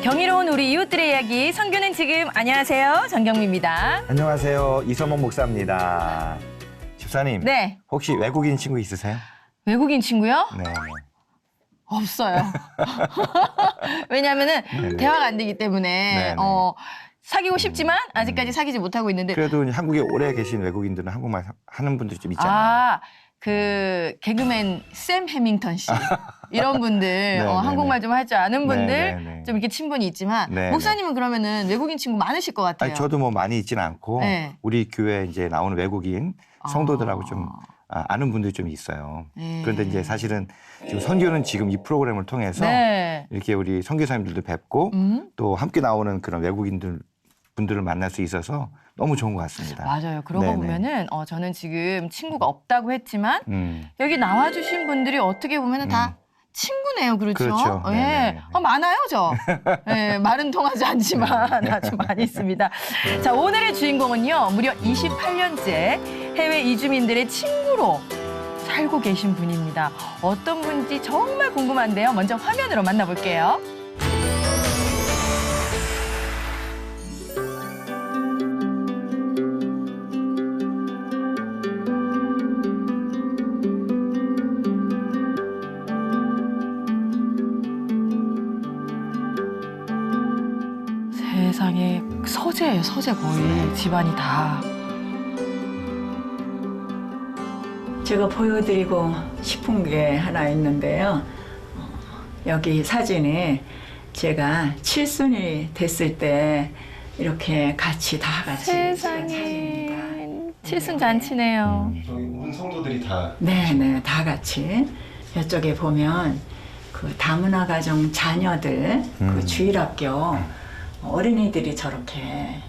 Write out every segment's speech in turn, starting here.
경이로운 우리 이웃들의 이야기 선교는 지금. 안녕하세요, 정경미입니다. 안녕하세요. 이서문 목사입니다. 집사님, 네. 혹시 외국인 친구 있으세요? 외국인 친구요? 네. 없어요. 왜냐하면은 네네. 대화가 안 되기 때문에 네네. 사귀고 싶지만 아직까지 사귀지 못하고 있는데. 그래도 한국에 오래 계신 외국인들은 한국말 하는 분들이 좀 있잖아요. 아, 그 개그맨 샘 해밍턴 씨 이런 분들 네네네. 한국말 좀 할 줄 아는 분들 네네네. 좀 이렇게 친분이 있지만 네네. 목사님은 그러면은 외국인 친구 많으실 것 같아요. 아니, 저도 뭐 많이 있지는 않고 네. 우리 교회 이제 나오는 외국인 성도들하고 좀 아는 분들이 좀 있어요. 네. 그런데 이제 사실은 지금 선교는 지금 이 프로그램을 통해서 네. 이렇게 우리 선교사님들도 뵙고 또 함께 나오는 그런 분들을 만날 수 있어서 너무 좋은 것 같습니다. 맞아요. 그러고 네네. 보면은 저는 지금 친구가 없다고 했지만 음. 여기 나와주신 분들이 어떻게 보면은 다 친구네요. 그렇죠? 그렇죠. 예. 네네네. 많아요, 저. 예, 말은 통하지 않지만 아주 많이 있습니다. 자, 오늘의 주인공은요, 무려 28년째 해외 이주민들의 친구로 살고 계신 분입니다. 어떤 분인지 정말 궁금한데요. 먼저 화면으로 만나볼게요. 세상에 서재예요, 서재 거의 집안이 다. 제가 보여드리고 싶은 게 하나 있는데요. 여기 사진이 제가 칠순이 됐을 때 이렇게 같이 다 같이 찍은 사진입니다. 세상에 칠순 잔치네요. 저희 온 성도들이 다 네네, 다 같이. 이쪽에 보면 그 다문화 가정 자녀들, 그 주일학교 어린이들이 저렇게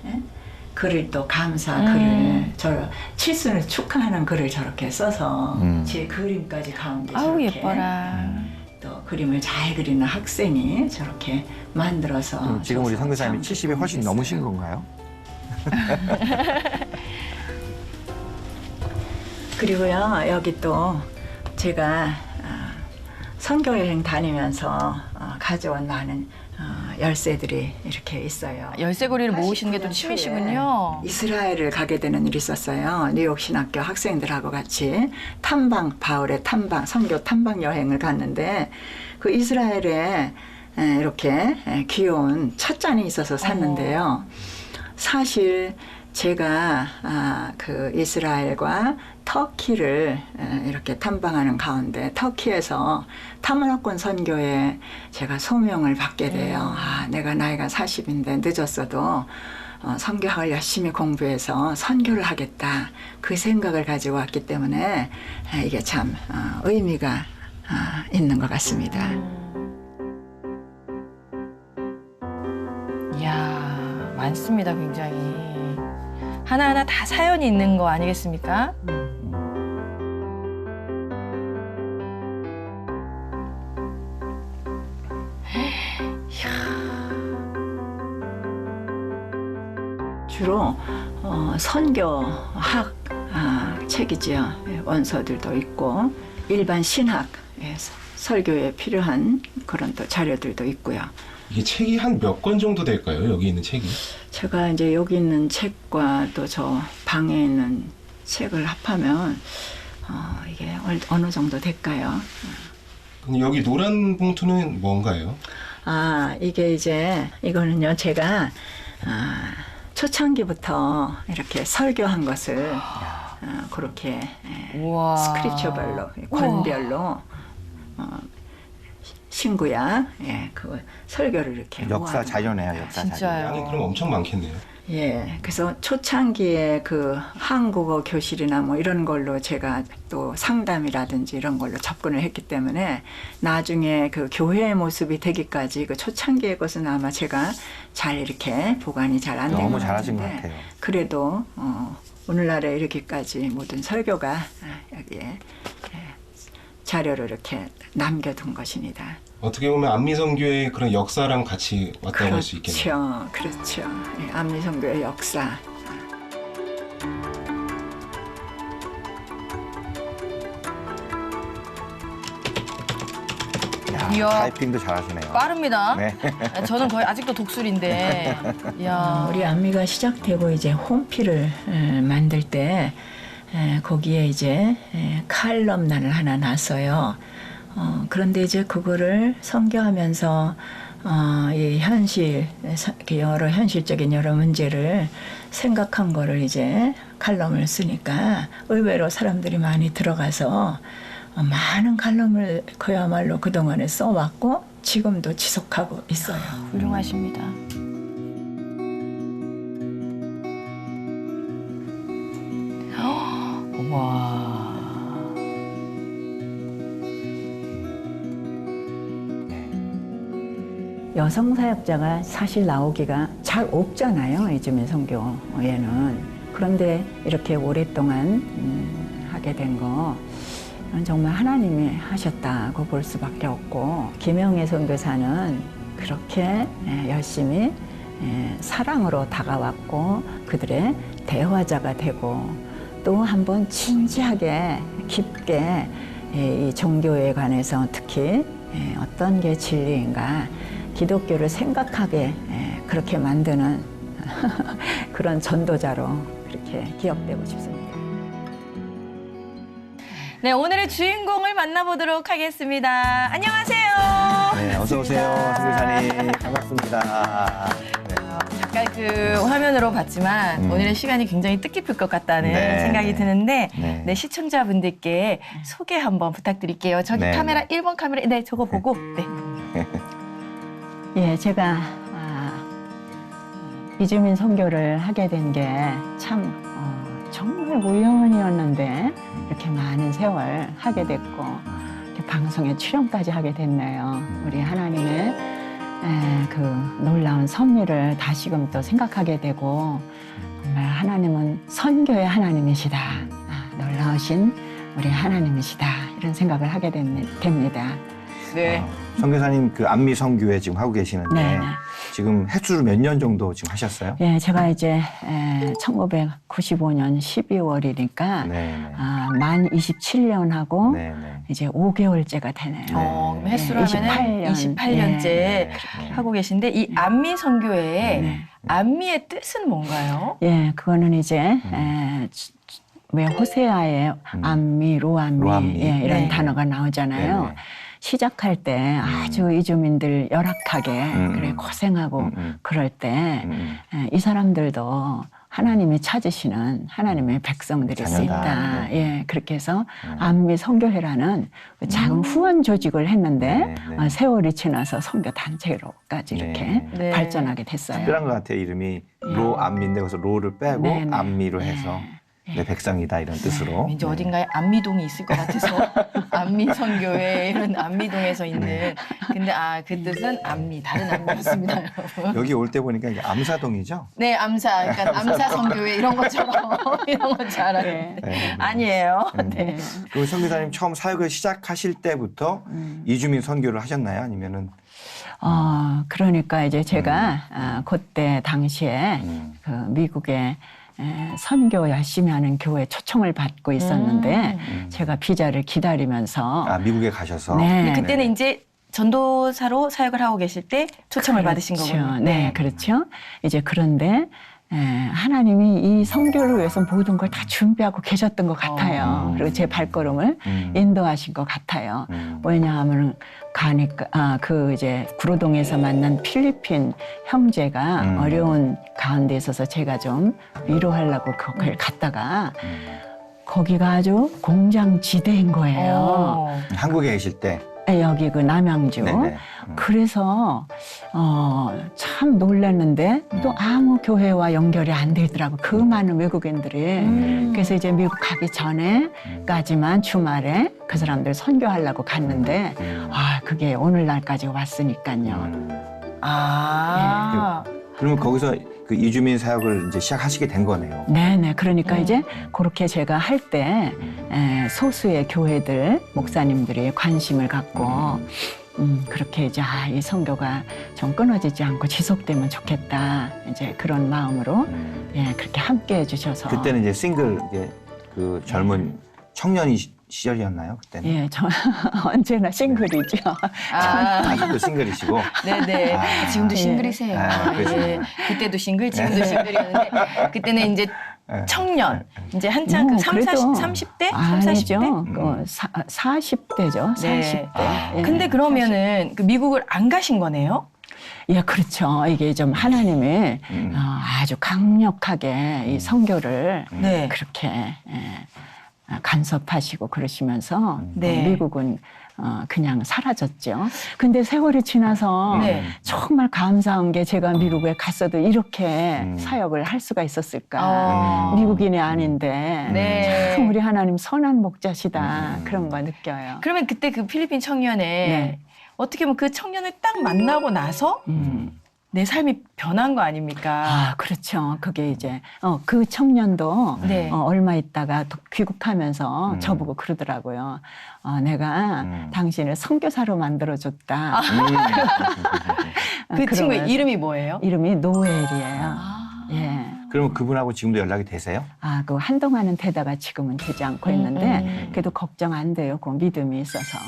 글을 또 감사 글을 칠순을 축하하는 글을 저렇게 써서 제 그림까지 가운데 아우, 저렇게 예뻐라. 또 그림을 잘 그리는 학생이 저렇게 만들어서 지금 우리 줘서 선교사님이 참 70이 훨씬 좋겠어요. 넘으신 건가요? 그리고요, 여기 또 제가 선교 여행 다니면서 가져온 많은 열쇠들이 이렇게 있어요. 열쇠고리를 모으시는 게 또 89년 취미시군요. 초에 이스라엘을 가게 되는 일이 있었어요. 뉴욕 신학교 학생들하고 같이 바울의 선교 탐방 여행을 갔는데 그 이스라엘에 이렇게 귀여운 찻잔이 있어서 샀는데요. 사실 제가 그 이스라엘과 터키를 이렇게 탐방하는 가운데 터키에서 타문화권 선교에 제가 소명을 받게 돼요. 내가 나이가 40인데 늦었어도 선교학을 열심히 공부해서 선교를 하겠다. 그 생각을 가지고 왔기 때문에 이게 참 의미가 있는 것 같습니다. 이야, 많습니다, 굉장히. 하나하나 다 사연이 있는 거 아니겠습니까? 주로 선교학 책이지요. 원서들도 있고 일반 신학 설교에 필요한 그런 또 자료들도 있고요. 이게 책이 한 몇 권 정도 될까요? 여기 있는 책이? 제가 이제 여기 있는 책과 또 저 방에 있는 책을 합하면 이게 어느 정도 될까요? 근데 여기 노란 봉투는 뭔가요? 이게 이거는요, 제가 초창기부터 이렇게 설교한 것을 그렇게 우와. 스크립처별로, 권별로 신구약, 그 설교를 이렇게 역사 모아놓은 자료네요, 겁니다. 역사 진짜요. 자료. 양이 그럼 엄청 많겠네요. 예, 그래서 초창기에 그 한국어 교실이나 뭐 이런 걸로 제가 또 상담이라든지 이런 걸로 접근을 했기 때문에 나중에 그 교회의 모습이 되기까지 그 초창기의 것은 아마 제가 잘 이렇게 보관이 잘 안 된 것 너무 잘하신 것 같은데 같아요. 그래도 오늘날에 이렇게까지 모든 설교가 여기에 자료를 이렇게 남겨둔 것입니다. 어떻게 보면 안미선교의 그런 역사랑 같이 왔다고 할 수 있겠네요. 그렇죠. 예, 안미선교의 역사. 이야, 타이핑도 잘하시네요. 빠릅니다. 네. 저는 거의 아직도 독수리인데. 이야. 우리 안미가 시작되고 이제 홈피를 만들 때 거기에 이제 칼럼란을 하나 놨어요. 그런데 이제 그거를 선교하면서 이 현실, 여러 현실적인 여러 문제를 생각한 거를 이제 칼럼을 쓰니까 의외로 사람들이 많이 들어가서 많은 칼럼을 그야말로 그동안에 써왔고 지금도 지속하고 있어요. 훌륭하십니다. 와. 여성 사역자가 사실 나오기가 잘 없잖아요. 이즈미 선교에는. 그런데 이렇게 오랫동안 하게 된 거 정말 하나님이 하셨다고 볼 수밖에 없고, 김영애 선교사는 그렇게 열심히 사랑으로 다가왔고 그들의 대화자가 되고, 또 한번 진지하게 깊게 이 종교에 관해서 특히 어떤 게 진리인가 기독교를 생각하게 그렇게 만드는 그런 전도자로 그렇게 기억되고 싶습니다. 네, 오늘의 주인공을 만나보도록 하겠습니다. 안녕하세요. 네, 어서 오세요, 선교사님. 반갑습니다. 네. 잠깐 그 화면으로 봤지만 오늘의 시간이 굉장히 뜻깊을 것 같다는 네, 생각이 네. 드는데 네. 네, 시청자분들께 소개 한번 부탁드릴게요. 저기 네, 카메라, 네. 1번 카메라, 네, 저거 보고. 네. 예, 제가 이주민 선교를 하게 된 게 참 정말 우연이었는데 이렇게 많은 세월 하게 됐고 이렇게 방송에 출연까지 하게 됐네요. 우리 하나님의 그 놀라운 섭리를 다시금 또 생각하게 되고, 정말 하나님은 선교의 하나님이시다. 놀라우신 우리 하나님이시다. 이런 생각을 하게 됩니다. 네. 선교사님 그 안미 선교회 지금 하고 계시는데 네. 지금 횟수를 몇 년 정도 지금 하셨어요? 예, 제가 이제 1995년 12월이니까 네, 만 27년하고 네, 네. 이제 5개월째가 되네요. 그럼 횟수로 하면은 28년째 예. 하고 계신데 이 안미 선교회의 네. 안미의 뜻은 뭔가요? 예, 그거는 이제 왜 호세아의 안미, 로안미, 로안미. 예, 이런 네. 단어가 나오잖아요. 네, 네. 시작할 때 아주 이주민들 열악하게 그래 고생하고 그럴 때 이 사람들도 하나님이 찾으시는 하나님의 백성들일 수 자녀다. 있다. 예, 그렇게 해서 안미 선교회라는 그 작은 후원 조직을 했는데 네, 네. 세월이 지나서 선교 단체로까지 이렇게 네. 네. 발전하게 됐어요. 특별한 것 같아요. 이름이 로 안미인데 거기서 로를 빼고 네, 네. 안미로 해서 내 백성이다 이런 뜻으로. 왠지 네. 어딘가에 안미동이 있을 것 같아서 안미 선교회 이런 안미동에서 있는 근데 그 뜻은 안미 다른 안미였습니다, 여러분. 여기 올 때 보니까 이게 암사동이죠? 네, 암사, 그러니까 암사 선교회 이런 것처럼 이런 건 줄 알았는데 네. 아니에요. 네. 그 선교사님 처음 사역을 시작하실 때부터 이주민 선교를 하셨나요? 아니면은 그러니까 이제 제가 그때 당시에 그 미국에 선교 열심히 하는 교회 초청을 받고 있었는데 제가 비자를 기다리면서 미국에 가셔서 네. 근데 그때는 이제 전도사로 사역을 하고 계실 때 초청을 받으신 그렇죠. 거군요. 네, 그렇죠. 이제 그런데 하나님이 이 선교를 위해서 모든 걸 다 준비하고 계셨던 것 같아요. 그리고 제 발걸음을 인도하신 것 같아요. 왜냐하면 가니까 그 이제 구로동에서 만난 필리핀 형제가 어려운 가운데 있어서 제가 좀 위로하려고 거길 갔다가 거기가 아주 공장 지대인 거예요. 한국에 계실 때. 여기 그 남양주. 네네. 그래서 참 놀랐는데 또 아무 교회와 연결이 안 되더라고. 그 많은 외국인들이. 그래서 이제 미국 가기 전에까지만 주말에 그 사람들 선교하려고 갔는데 그게 오늘날까지 왔으니까요. 그러면 거기서 그 이주민 사역을 이제 시작하시게 된 거네요. 네네. 그러니까 이제 그렇게 제가 할 때 소수의 교회들 목사님들이 관심을 갖고 그렇게 이제 이 선교가 좀 끊어지지 않고 지속되면 좋겠다. 이제 그런 마음으로 그렇게 함께 해주셔서 그때는 이제 싱글 이제 그 젊은 청년이 시절이었나요 그때는? 예, 저 언제나 싱글이죠. 아직도 싱글이시고. 네네. 아. 지금도 예. 싱글이세요. 그러시구나. 예. 그때도 싱글, 지금도 싱글이었는데 그때는 이제 네. 청년, 이제 한창 그 30대? 30, 40대? 아니죠. 40대죠. 네. 40대. 예. 근데 그러면은 그 미국을 안 가신 거네요? 예, 그렇죠. 이게 좀 하나님이 아주 강력하게 이 선교를 네. 그렇게 간섭하시고 그러시면서 네. 미국은 그냥 사라졌죠. 근데 세월이 지나서 네. 정말 감사한 게 제가 미국에 갔어도 이렇게 사역을 할 수가 있었을까. 미국인이 아닌데 네. 참 우리 하나님 선한 목자시다. 그런 거 느껴요. 그러면 그때 그 필리핀 청년에 네. 어떻게 보면 그 청년을 딱 만나고 나서 내 삶이 변한 거 아닙니까? 아, 그렇죠. 그게 이제, 그 청년도, 네. 얼마 있다가 또 귀국하면서 저보고 그러더라고요. 내가 당신을 선교사로 만들어줬다. 그 친구의 그러면서 이름이 뭐예요? 이름이 노엘이에요. 예. 그러면 그분하고 지금도 연락이 되세요? 그 한동안은 되다가 지금은 되지 않고 있는데, 그래도 걱정 안 돼요. 그 믿음이 있어서.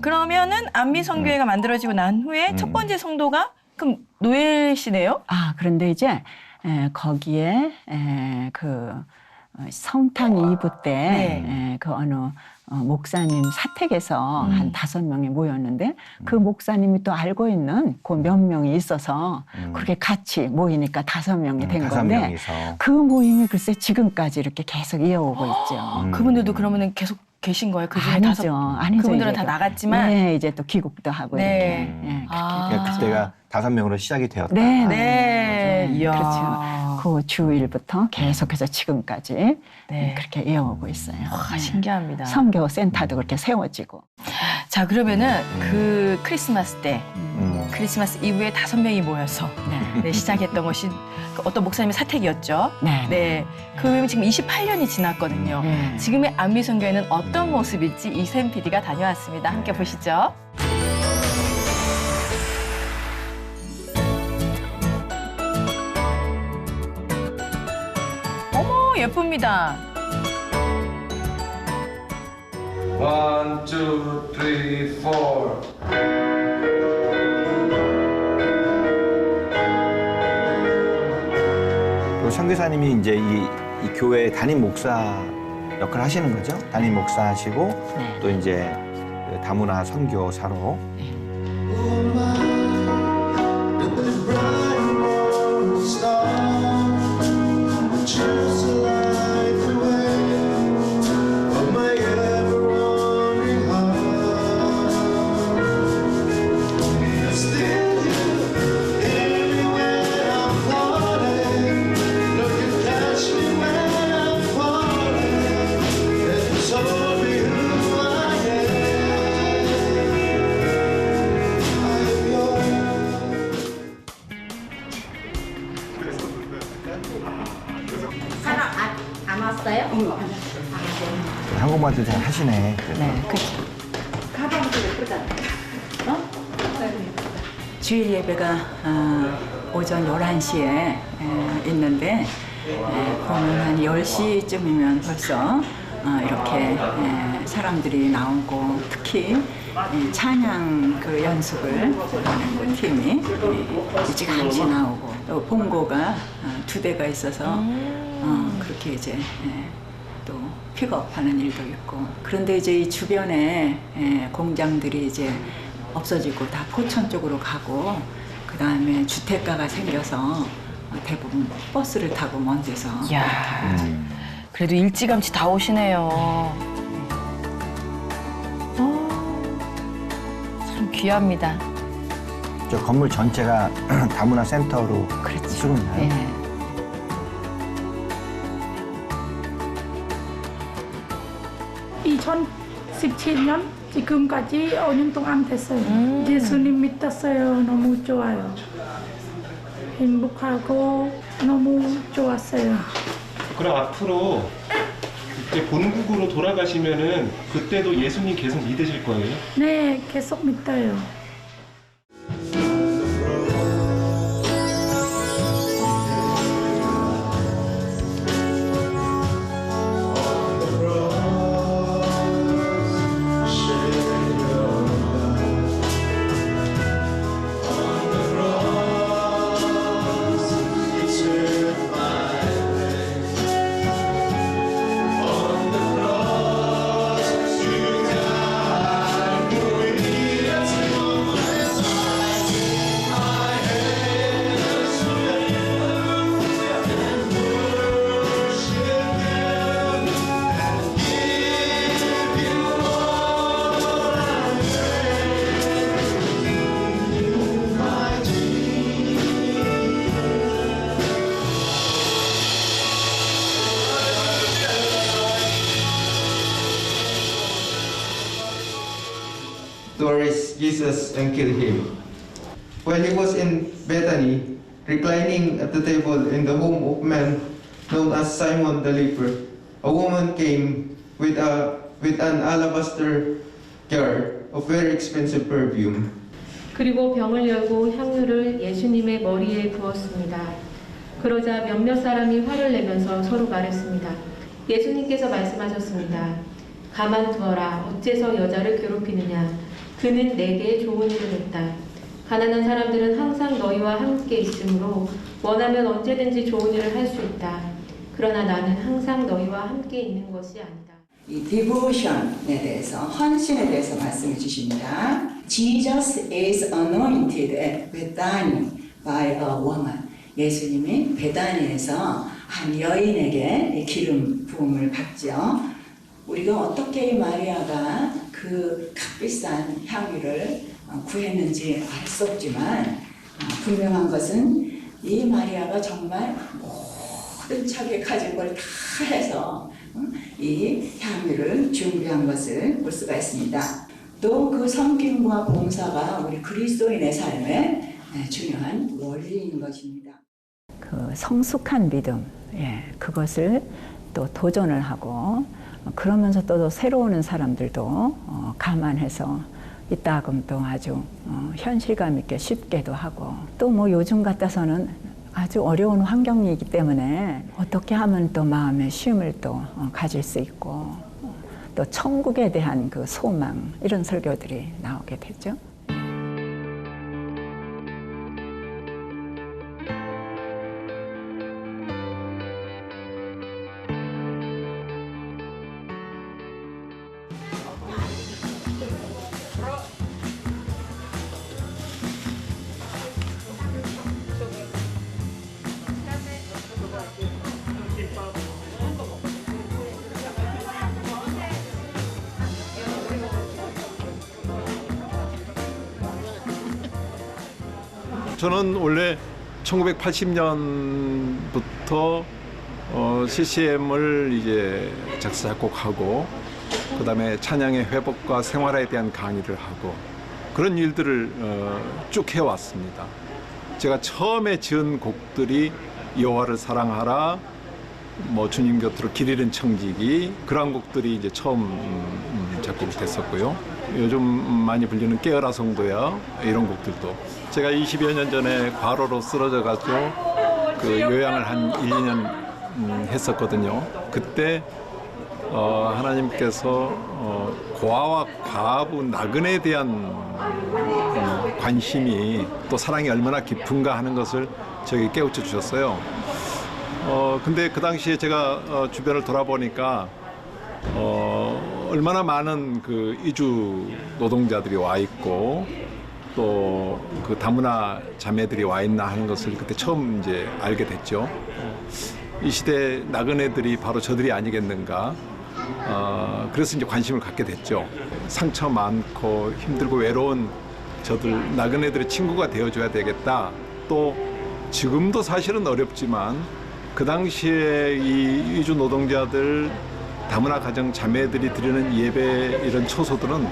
그러면은 안미 선교회가 만들어지고 난 후에 첫 번째 성도가 그럼 노엘 씨네요? 그런데 이제, 거기에, 성탄 이브 때, 그 어느 목사님 사택에서 한 5명이 모였는데 그 목사님이 또 알고 있는 그 몇 명이 있어서 그렇게 같이 모이니까 5명이 된 건데 5명이서. 그 모임이 글쎄 지금까지 이렇게 계속 이어오고 있죠. 그분들도 그러면은 계속 계신 거예요? 그 중에 아니죠. 아니죠. 그분들은 이제 다 또. 나갔지만 네, 이제 또 귀국도 하고 네. 이렇게. 예, 그러니까 그때가 5명으로 시작이 되었다. 네, 네. 네. 이야. 그렇죠. 그 주일부터 계속해서 지금까지 네. 그렇게 이어오고 있어요. 와, 신기합니다. 선교 센터도 그렇게 세워지고. 자, 그러면은 그 크리스마스 때 크리스마스 이브에 5명이 모여서 네, 시작했던 것이 그 어떤 목사님의 사택이었죠. 네. 네. 그러면 지금 28년이 지났거든요. 네. 지금의 안미 선교회는 어떤 모습일지 이샘 PD가 다녀왔습니다. 함께 보시죠. 어머, 예쁩니다. 1, 2, 3, 4. 또 선교사님이 이제 이 교회 담임 목사 역할을 하시는 거죠? 담임 목사 하시고 네. 또 이제 그 다문화 선교사로 안 왔어요? 한국말도 잘 하시네. 그래서. 네, 그렇죠. 주일 예배가 오전 11시에 있는데 보면 한 10시쯤이면 벌써 이렇게 사람들이 나오고 특히 찬양 그 연습을 하는 그 팀이 일찌감치 나오고 또 봉고가 2대가 있어서 그렇게 이제 또 픽업하는 일도 있고 그런데 이제 이 주변에 공장들이 이제 없어지고 다 포천 쪽으로 가고 그 다음에 주택가가 생겨서 대부분 버스를 타고 먼 데서 이야, 그래도 일찌감치 다 오시네요. 참 귀합니다. 저 건물 전체가 다문화 센터로 그렇죠. 쓰고 있나요? 예. 이 2017년 지금까지 5년 동안 됐어요. 예수님 믿었어요. 너무 좋아요. 행복하고 너무 좋았어요. 그럼 앞으로 이제 본국으로 돌아가시면은 그때도 예수님 계속 믿으실 거예요? 네, 계속 믿어요. sacrifice Jesus and kill him. While he was in Bethany, reclining at the table in the home of man known as Simon the leper, a woman came with an alabaster jar of very expensive perfume. 그리고 병을 열고 향유를 예수님의 머리에 부었습니다. 그러자 몇몇 사람이 화를 내면서 서로 말했습니다. 예수님께서 말씀하셨습니다. 가만두어라. 어째서 여자를 괴롭히느냐. 그는 내게 좋은 일을 했다. 가난한 사람들은 항상 너희와 함께 있으므로 원하면 언제든지 좋은 일을 할 수 있다. 그러나 나는 항상 너희와 함께 있는 것이 아니다. 이 디보션에 대해서, 헌신에 대해서 말씀해 주십니다. Jesus is anointed at Bethany by a woman. 예수님이 베다니에서 한 여인에게 기름 부음을 받죠. 우리가 어떻게 이 마리아가 그 값비싼 향유를 구했는지 알 수 없지만 분명한 것은 이 마리아가 정말 모든 자기의 가진 걸 다 해서 이 향유를 준비한 것을 볼 수가 있습니다. 또 그 섬김과 봉사가 우리 그리스도인의 삶에 중요한 원리인 것입니다. 그 성숙한 믿음, 그것을 또 도전을 하고 그러면서 또 새로운 사람들도 감안해서 이따금 또 아주 현실감 있게 쉽게도 하고 또 뭐 요즘 같아서는 아주 어려운 환경이기 때문에 어떻게 하면 또 마음의 쉼을 또 가질 수 있고 또 천국에 대한 그 소망 이런 설교들이 나오게 되죠. 저는 원래 1980년부터 CCM을 이제 작사 작곡하고 그다음에 찬양의 회복과 생활에 대한 강의를 하고 그런 일들을 쭉 해왔습니다. 제가 처음에 지은 곡들이 여호와를 사랑하라, 뭐 주님 곁으로 길 잃은 청지기 그런 곡들이 이제 처음 작곡이 됐었고요. 요즘 많이 불리는 깨어라 성도야 이런 곡들도 제가 20여 년 전에 과로로 쓰러져 가지고 그 요양을 한 1, 2년 했었거든요. 그때 하나님께서 고아와 가부 나그네에 대한 관심이 또 사랑이 얼마나 깊은가 하는 것을 저에게 깨우쳐 주셨어요. 근데 그 당시에 제가 주변을 돌아보니까 얼마나 많은 그 이주 노동자들이 와 있고 또 그 다문화 자매들이 와 있나 하는 것을 그때 처음 이제 알게 됐죠. 이 시대 나그네들이 바로 저들이 아니겠는가. 그래서 이제 관심을 갖게 됐죠. 상처 많고 힘들고 외로운 저들 나그네들의 친구가 되어줘야 되겠다. 또 지금도 사실은 어렵지만 그 당시에 이 이주 노동자들 다문화 가정 자매들이 드리는 예배 이런 초소들은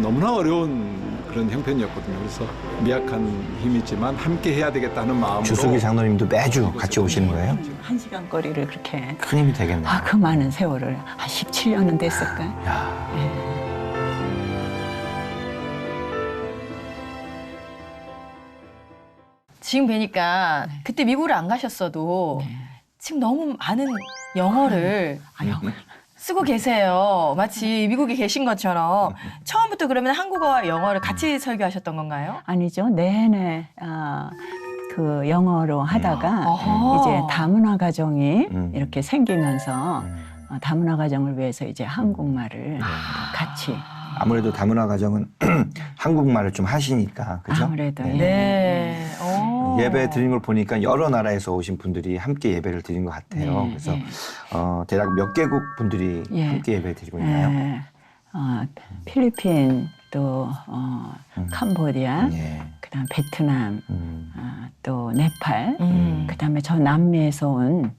너무나 어려운 그런 형편이었거든요. 그래서 미약한 힘이지만 함께 해야 되겠다는 마음으로. 주석이 장로님도 매주 같이 오시는 거예요? 1시간 거리를 그렇게. 큰 힘이 되겠네요. 그 많은 세월을 한 17년은 됐을까? 야. 지금 뵈니까 그때 미국을 안 가셨어도 지금 너무 많은 영어를 쓰고 계세요. 마치 미국에 계신 것처럼. 처음부터 그러면 한국어와 영어를 같이 설교하셨던 건가요? 아니죠. 내내 그 영어로 하다가 이제 다문화 가정이 이렇게 생기면서 다문화 가정을 위해서 이제 한국말을 같이. 아무래도 다문화 가정은 한국말을 좀 하시니까, 그죠? 아무래도. 네. 예배 드린 걸 보니까 여러 나라에서 오신 분들이 함께 예배를 드린 것 같아요. 그래서 대략 몇 개국 분들이 함께 예배 드리고 있나요? 필리핀, 또 캄보디아, 그다음 베트남, 또 네팔, 그다음에 저 남미에서 온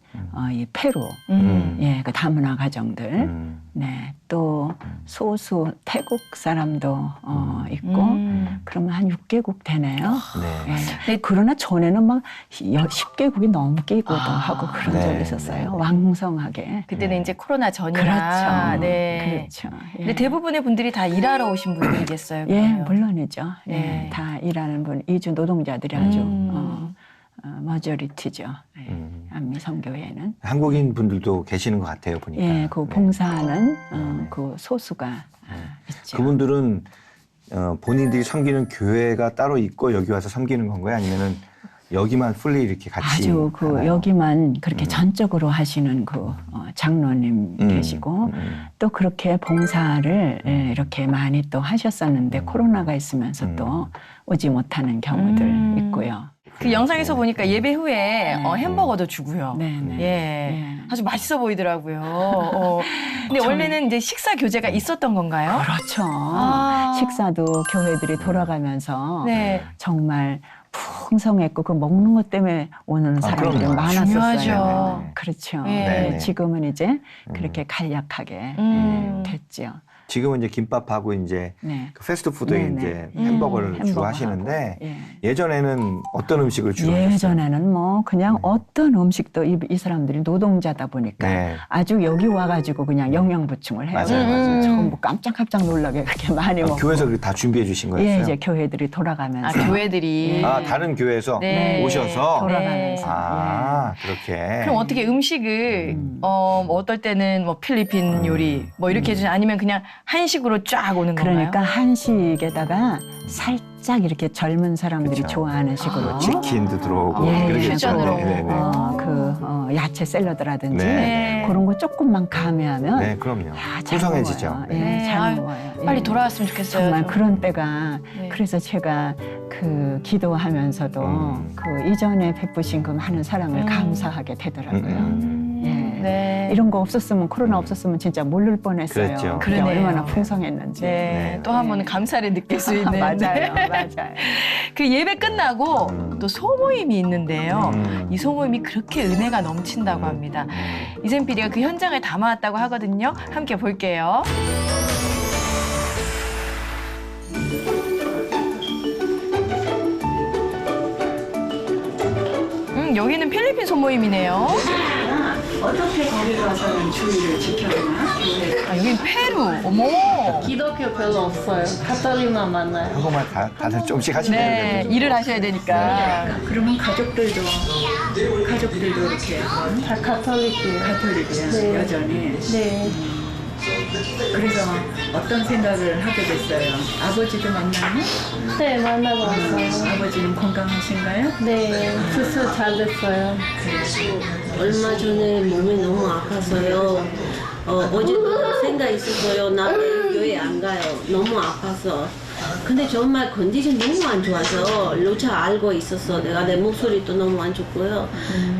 이 페루, 예, 그 다문화 가정들, 네, 또 소수 태국 사람도 있고, 그러면 한 6개국 되네요. 네. 네. 그러나 전에는 막 10개국이 넘기고도 하고 그런 네. 적이 있었어요. 왕성하게. 그때는 이제 코로나 전이라. 그렇죠. 네. 그렇죠. 예. 근데 대부분의 분들이 다 일하러 오신 분들이겠어요. 예, 그러면. 물론이죠. 예, 네. 다 일하는 분, 이주 노동자들이 아주 머저리티죠. 예, 안미 선교회는. 한국인 분들도 계시는 것 같아요, 보니까. 예, 그 네. 봉사하는 그 소수가 있죠. 그분들은 본인들이 섬기는 교회가 따로 있고 여기 와서 섬기는 건가요? 아니면은 여기만 풀리 이렇게 같이 아주 그 하나요? 여기만 그렇게 전적으로 하시는 그 장로님 계시고 또 그렇게 봉사를 이렇게 많이 또 하셨었는데 코로나가 있으면서 또 오지 못하는 경우들 있고요. 그 영상에서 보니까 예배 후에 햄버거도 주고요. 네네. 예. 아주 맛있어 보이더라고요. 근데 원래는 이제 식사 교제가 있었던 건가요? 그렇죠. 아. 식사도 교회들이 돌아가면서 네. 정말 풍성했고 그 먹는 것 때문에 오는 사람들이 그럼요. 많았었어요. 중요하죠. 그렇죠. 네. 네네. 지금은 이제 그렇게 간략하게 됐죠. 지금은 이제 김밥하고 이제 네. 그 패스트푸드에 네네. 이제 햄버거를 주로 햄버거하고. 하시는데 예. 예전에는 어떤 음식을 주로 하셨어요? 예전에는 뭐 그냥 어떤 음식도 이 사람들이 노동자다 보니까 네. 아주 여기 와가지고 그냥 영양 보충을 해요. 맞아요, 맞아요. 전부 깜짝깜짝 놀라게 그렇게 많이 먹고. 교회에서 그렇게 다 준비해 주신 거였어요? 예, 이제 교회들이 돌아가면서. 아, 교회들이. 아, 다른 교회에서 네. 오셔서 돌아가면서. 아, 그렇게. 그럼 어떻게 음식을 뭐 어떨 때는 뭐 필리핀 요리 뭐 이렇게 해주지 아니면 그냥 한식으로 쫙 오는 건가요? 그러니까 한식에다가 살짝 이렇게 젊은 사람들이 그쵸. 좋아하는 식으로. 치킨도 들어오고 예, 그러겠죠. 퓨전으로. 네네. 야채 샐러드라든지 네. 그런 거 조금만 가미하면 네, 그럼요. 야, 잘 풍성해지죠. 먹어요. 네. 예, 네. 잘 아유, 먹어요. 예. 빨리 돌아왔으면 좋겠어요. 정말 좀. 그런 때가 네. 그래서 제가 그 기도하면서도 그 이전에 베푸신 그 많은 사랑을 감사하게 되더라고요. 예. 네. 이런 거 없었으면 코로나 없었으면 진짜 모를 뻔했어요. 그랬죠. 그게 그러네요. 얼마나 풍성했는지. 네. 네. 또 한 번 감사를 느낄 수 있는. 맞아요, 네. 맞아요. 그 예배 끝나고 또 소모임이 있는데요. 이 소모임이 그렇게 은혜가 넘친다고 합니다. 이샘 PD가 그 현장을 담아왔다고 하거든요. 함께 볼게요. 여기는 필리핀 소모임이네요. 어떻게 거기 가서는 주의를 지켜나? 아, 여긴 페루. 어머. 기독교 별로 없어요. 가톨릭만 만나요. 한국말 다들 조금씩 하시네요. 네, 그래도. 일을 하셔야 되니까. 그러면 가족들도 이렇게 다 가톨릭이에요. 가톨릭이야 네. 여전히. 네. 그래서 어떤 생각을 하게 됐어요? 아버지도 만나요? 네, 만나고 왔어요. 아버지는 건강하신가요? 네, 수술 잘 됐어요. 얼마 전에 몸이 너무 아파서요. 어제도 생각 있었어요. 나는 교회 안 가요. 너무 아파서. 근데 정말 컨디션 너무 안 좋아서 루차 알고 있었어. 내가 내 목소리도 너무 안 좋고요.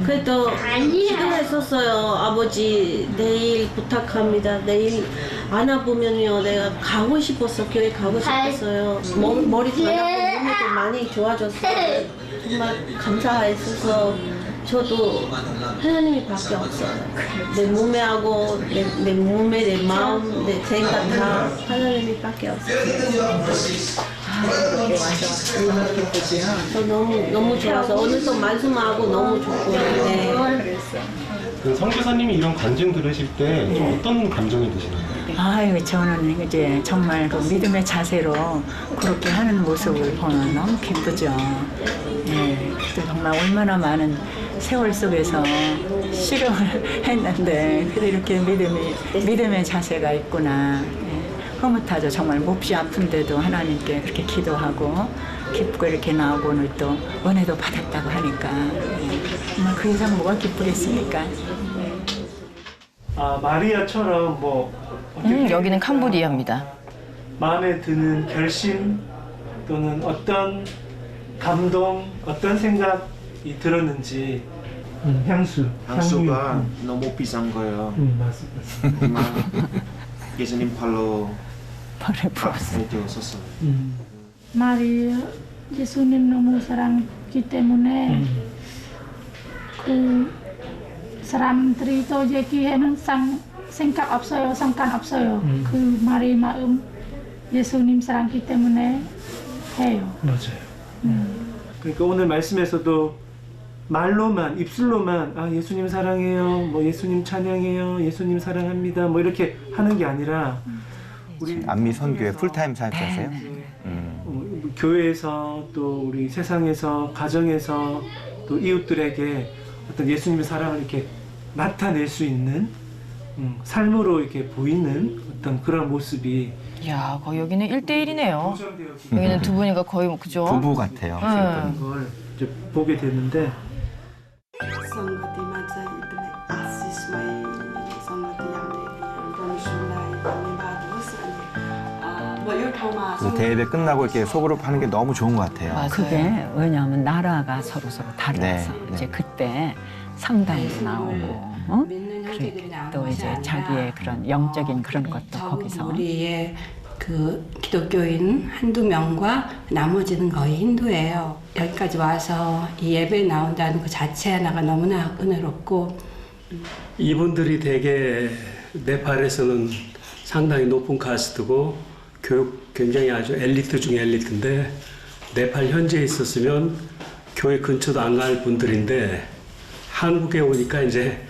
그래도 기도했었어요. 아버지 내일 부탁합니다. 내일 안아보면요. 내가 가고 싶었어. 교회 가고 싶었어요. 머리도 안 아프고 몸도 많이 좋아졌어요. 정말 감사했어서 저도 하나님이 밖에 없어요. 내 몸에 하고 내 몸에 내 마음 내 생각 다 하나님이 밖에 없어요. 저 너무 좋아서 오늘도 말씀하고 너무 좋고 네. 그 선교사님이 이런 간증 들으실 때 좀 어떤 감정이 드시나요? 아유, 저는 이제 정말 그 믿음의 자세로 그렇게 하는 모습을 보면 너무 기쁘죠. 예, 또 정말 얼마나 많은 세월 속에서 실험을 했는데 그래도 이렇게 믿음의 자세가 있구나. 예, 흐뭇하죠. 정말 몹시 아픈데도 하나님께 그렇게 기도하고 기쁘고 이렇게 나오고 오늘 또 은혜도 받았다고 하니까 예, 정말 그 이상 뭐가 기쁘겠습니까? 아, 마리아처럼 뭐 여기는 캄보디아입니다. 마음에 드는 결심 또는 어떤 감동, 어떤 생각이 들었는지 향수가 너무 비싼 거예요. 맞습니다. 예수님 팔로 해줬었어요. 마리아 예수님 너무 사랑하기 때문에 그 사람들이 또 얘기에는 생각 없어요, 상관없어요. 그 말이 마음 예수님 사랑기 때문에 해요. 맞아요. 그러니까 오늘 말씀에서도 말로만, 입술로만 아 예수님 사랑해요, 뭐 예수님 찬양해요, 예수님 사랑합니다, 뭐 이렇게 하는 게 아니라 우리 안미 선교회 풀타임 사역자세요? 교회에서 또 우리 세상에서 가정에서 또 이웃들에게 어떤 예수님의 사랑을 이렇게 나타낼 수 있는 삶으로 이렇게 보이는 어떤 그런 모습이 야, 거의 여기는 1대1이네요. 여기는 두 분이가 거의 뭐 그죠? 부부 같아요. 그런 걸 이제 보게 되는데 그 대예배 끝나고 이렇게 소그룹 하는 게 너무 좋은 것 같아요. 맞아요. 그게 왜냐하면 나라가 서로 달라서 네, 이제 네. 그때 상담도 나오고 또 이제 자기의 그런 영적인 그런 것도 거기서 우리의 그 기독교인 한두 명과 나머지는 거의 힌두예요. 여기까지 와서 이 예배에 나온다는 그 자체 하나가 너무나 은혜롭고 이분들이 대개 네팔에서는 상당히 높은 카스트고 교육 굉장히 아주 엘리트 중에 엘리트인데 네팔 현지에 있었으면 교회 근처도 안 갈 분들인데 한국에 오니까 이제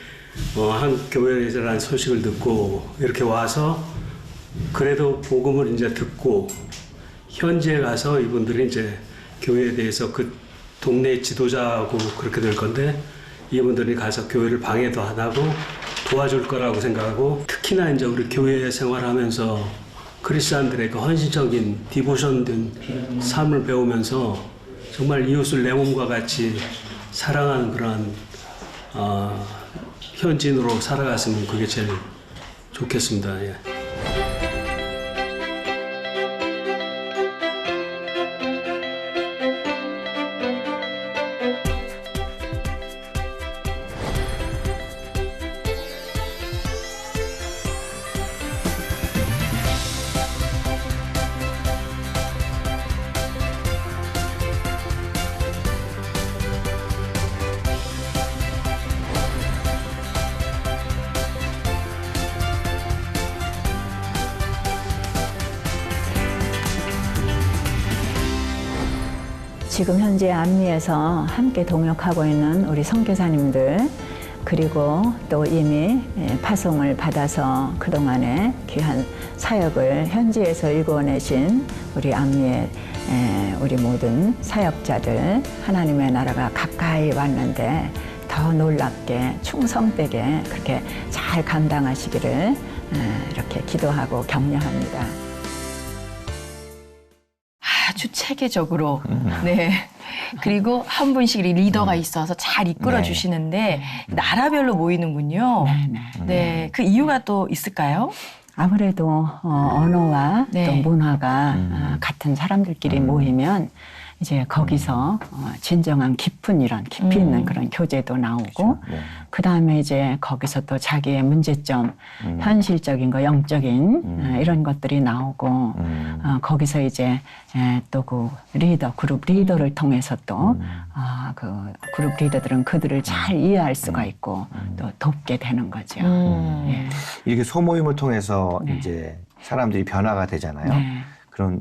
한국 교회라는 소식을 듣고 이렇게 와서 그래도 복음을 이제 듣고 현지에 가서 이분들이 이제 교회에 대해서 그 동네 지도자하고 그렇게 될 건데 이분들이 가서 교회를 방해도 안 하고 도와줄 거라고 생각하고 특히나 이제 우리 교회 생활하면서 크리스찬들의 그 헌신적인 디보션된 삶을 배우면서 정말 이웃을 내 몸과 같이 사랑하는 그런 현지인으로 살아갔으면 그게 제일 좋겠습니다. 예. 지금 현재 안미에서 함께 동역하고 있는 우리 선교사님들 그리고 또 이미 파송을 받아서 그동안에 귀한 사역을 현지에서 이루어내신 우리 안미의 우리 모든 사역자들 하나님의 나라가 가까이 왔는데 더 놀랍게 충성되게 그렇게 잘 감당하시기를 이렇게 기도하고 격려합니다. 아주 체계적으로 네 그리고 한 분씩 리더가 있어서 잘 이끌어 주시는데 나라별로 모이는군요. 네, 그 이유가 또 있을까요? 아무래도 언어와 또 문화가 같은 사람들끼리 모이면 이제 거기서 진정한 깊은 이런 깊이 있는 그런 교제도 나오고 그 다음에 이제 거기서 또 자기의 문제점, 현실적인 거, 영적인 이런 것들이 나오고 거기서 이제 또 그 리더, 그룹 리더를 통해서 또 그 그룹 리더들은 그들을 잘 이해할 수가 있고 또 돕게 되는 거죠. 예. 이렇게 소모임을 통해서 이제 사람들이 변화가 되잖아요. 그런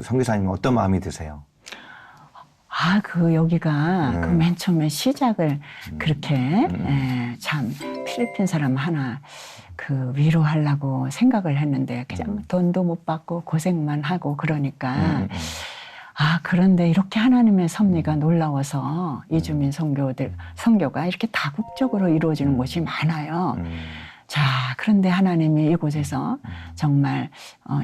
선교사님은 어떤 마음이 드세요? 그 여기가 그 맨 처음에 시작을 그렇게 참 필리핀 사람 하나 그 위로하려고 생각을 했는데 그냥 돈도 못 받고 고생만 하고 그러니까 그런데 이렇게 하나님의 섭리가 놀라워서 이주민 선교가 이렇게 다국적으로 이루어지는 곳이 많아요. 자, 그런데 하나님이 이곳에서 정말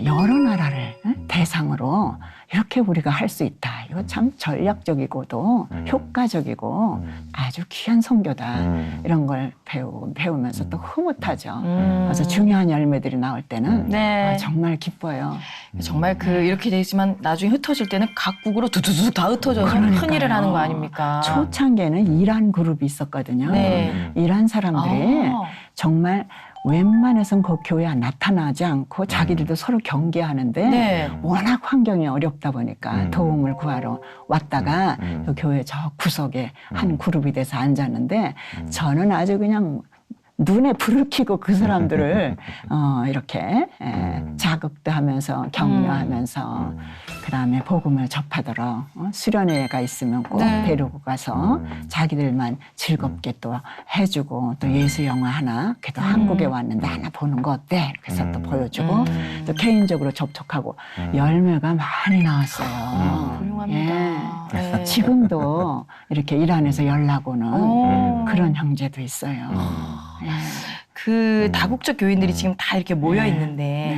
여러 나라를 대상으로 이렇게 우리가 할 수 있다. 이거 참 전략적이고도 효과적이고 아주 귀한 선교다. 이런 걸 배우면서 또 흐뭇하죠. 그래서 중요한 열매들이 나올 때는 정말 기뻐요. 정말 이렇게 돼 있지만 나중에 흩어질 때는 각국으로 두두둑 다 흩어져서 큰 일을 하는 거 아닙니까? 초창기에는 이란 그룹이 있었거든요. 이란 사람들이 정말 웬만해선 그 교회에 나타나지 않고 자기들도 서로 경계하는데 네. 워낙 환경이 어렵다 보니까 도움을 구하러 왔다가 그 교회 저 구석에 한 그룹이 돼서 앉았는데 저는 아주 그냥 눈에 불을 켜고 그 사람들을 이렇게 자극도 하면서 격려하면서 그다음에 복음을 접하도록 수련회가 있으면 꼭 네. 데리고 가서 자기들만 즐겁게 또 해주고 또 예수 영화 하나 그래도 한국에 왔는데 하나 보는 거 어때? 이렇게 해서 또 보여주고 또 개인적으로 접촉하고 열매가 많이 나왔어요. 훌륭합니다. 네. 지금도 이렇게 이란에서 연락 오는 그런 형제도 있어요. 그 다국적 교인들이 지금 다 이렇게 모여 있는데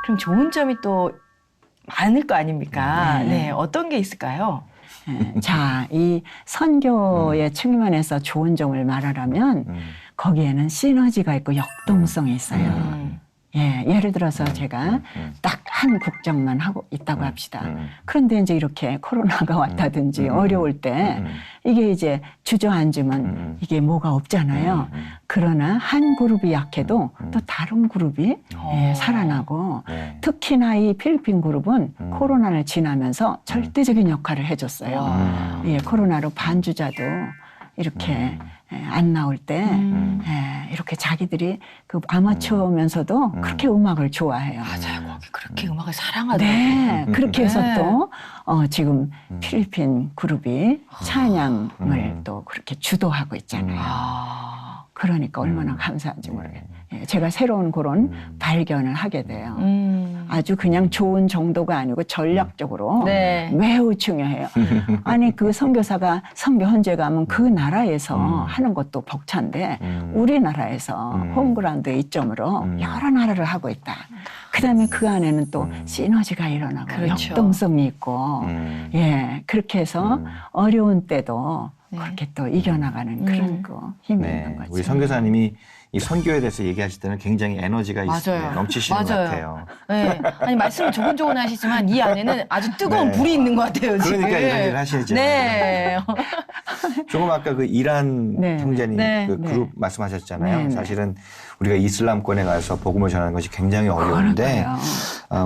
그럼 좋은 점이 또 많을 거 아닙니까? 네, 어떤 게 있을까요? 자, 이 선교의 측면에서 좋은 점을 말하라면 거기에는 시너지가 있고 역동성이 있어요. 예, 예를 들어서 제가 딱 한 국적만 하고 있다고 합시다. 그런데 이제 이렇게 코로나가 왔다든지 어려울 때 이게 이제 주저앉으면 이게 뭐가 없잖아요. 그러나 한 그룹이 약해도 또 다른 그룹이 예, 살아나고 특히나 이 필리핀 그룹은 코로나를 지나면서 절대적인 역할을 해줬어요. 예, 코로나로 반주자도 이렇게 안 나올 때 이렇게 자기들이 그 아마추어면서도 그렇게 음악을 좋아해요. 맞아요. 거기 그렇게 음악을 사랑하더라고요. 네, 그렇게 해서 네. 또 지금 필리핀 그룹이 찬양을 또 그렇게 주도하고 있잖아요. 그러니까 얼마나 감사한지 모르겠네요. 예, 제가 새로운 그런 발견을 하게 돼요. 아주 그냥 좋은 정도가 아니고 전략적으로 네. 매우 중요해요. 아니 그 선교사가 선교 헌재 가면 그 나라에서 하는 것도 벅찬데 우리나라에서 홈그라운드 이점으로 여러 나라를 하고 있다. 그다음에 그 안에는 또 시너지가 일어나고 그렇죠. 역동성이 있고 예 그렇게 해서 어려운 때도 그렇게 또 이겨나가는 그런 거 힘이 있는 거죠. 우리 선교사님이 이 선교에 대해서 얘기하실 때는 굉장히 에너지가 맞아요. 넘치시는 것 맞아요. 같아요. 네. 아니 말씀은 조곤조곤 하시지만 이 안에는 아주 뜨거운 네. 불이 있는 것 같아요. 지금. 그러니까 이런 일을 하시죠. 네. 조금 아까 그 이란 형제님 그 그룹 말씀하셨잖아요. 네. 사실은 우리가 이슬람권에 가서 복음을 전하는 것이 굉장히 어려운데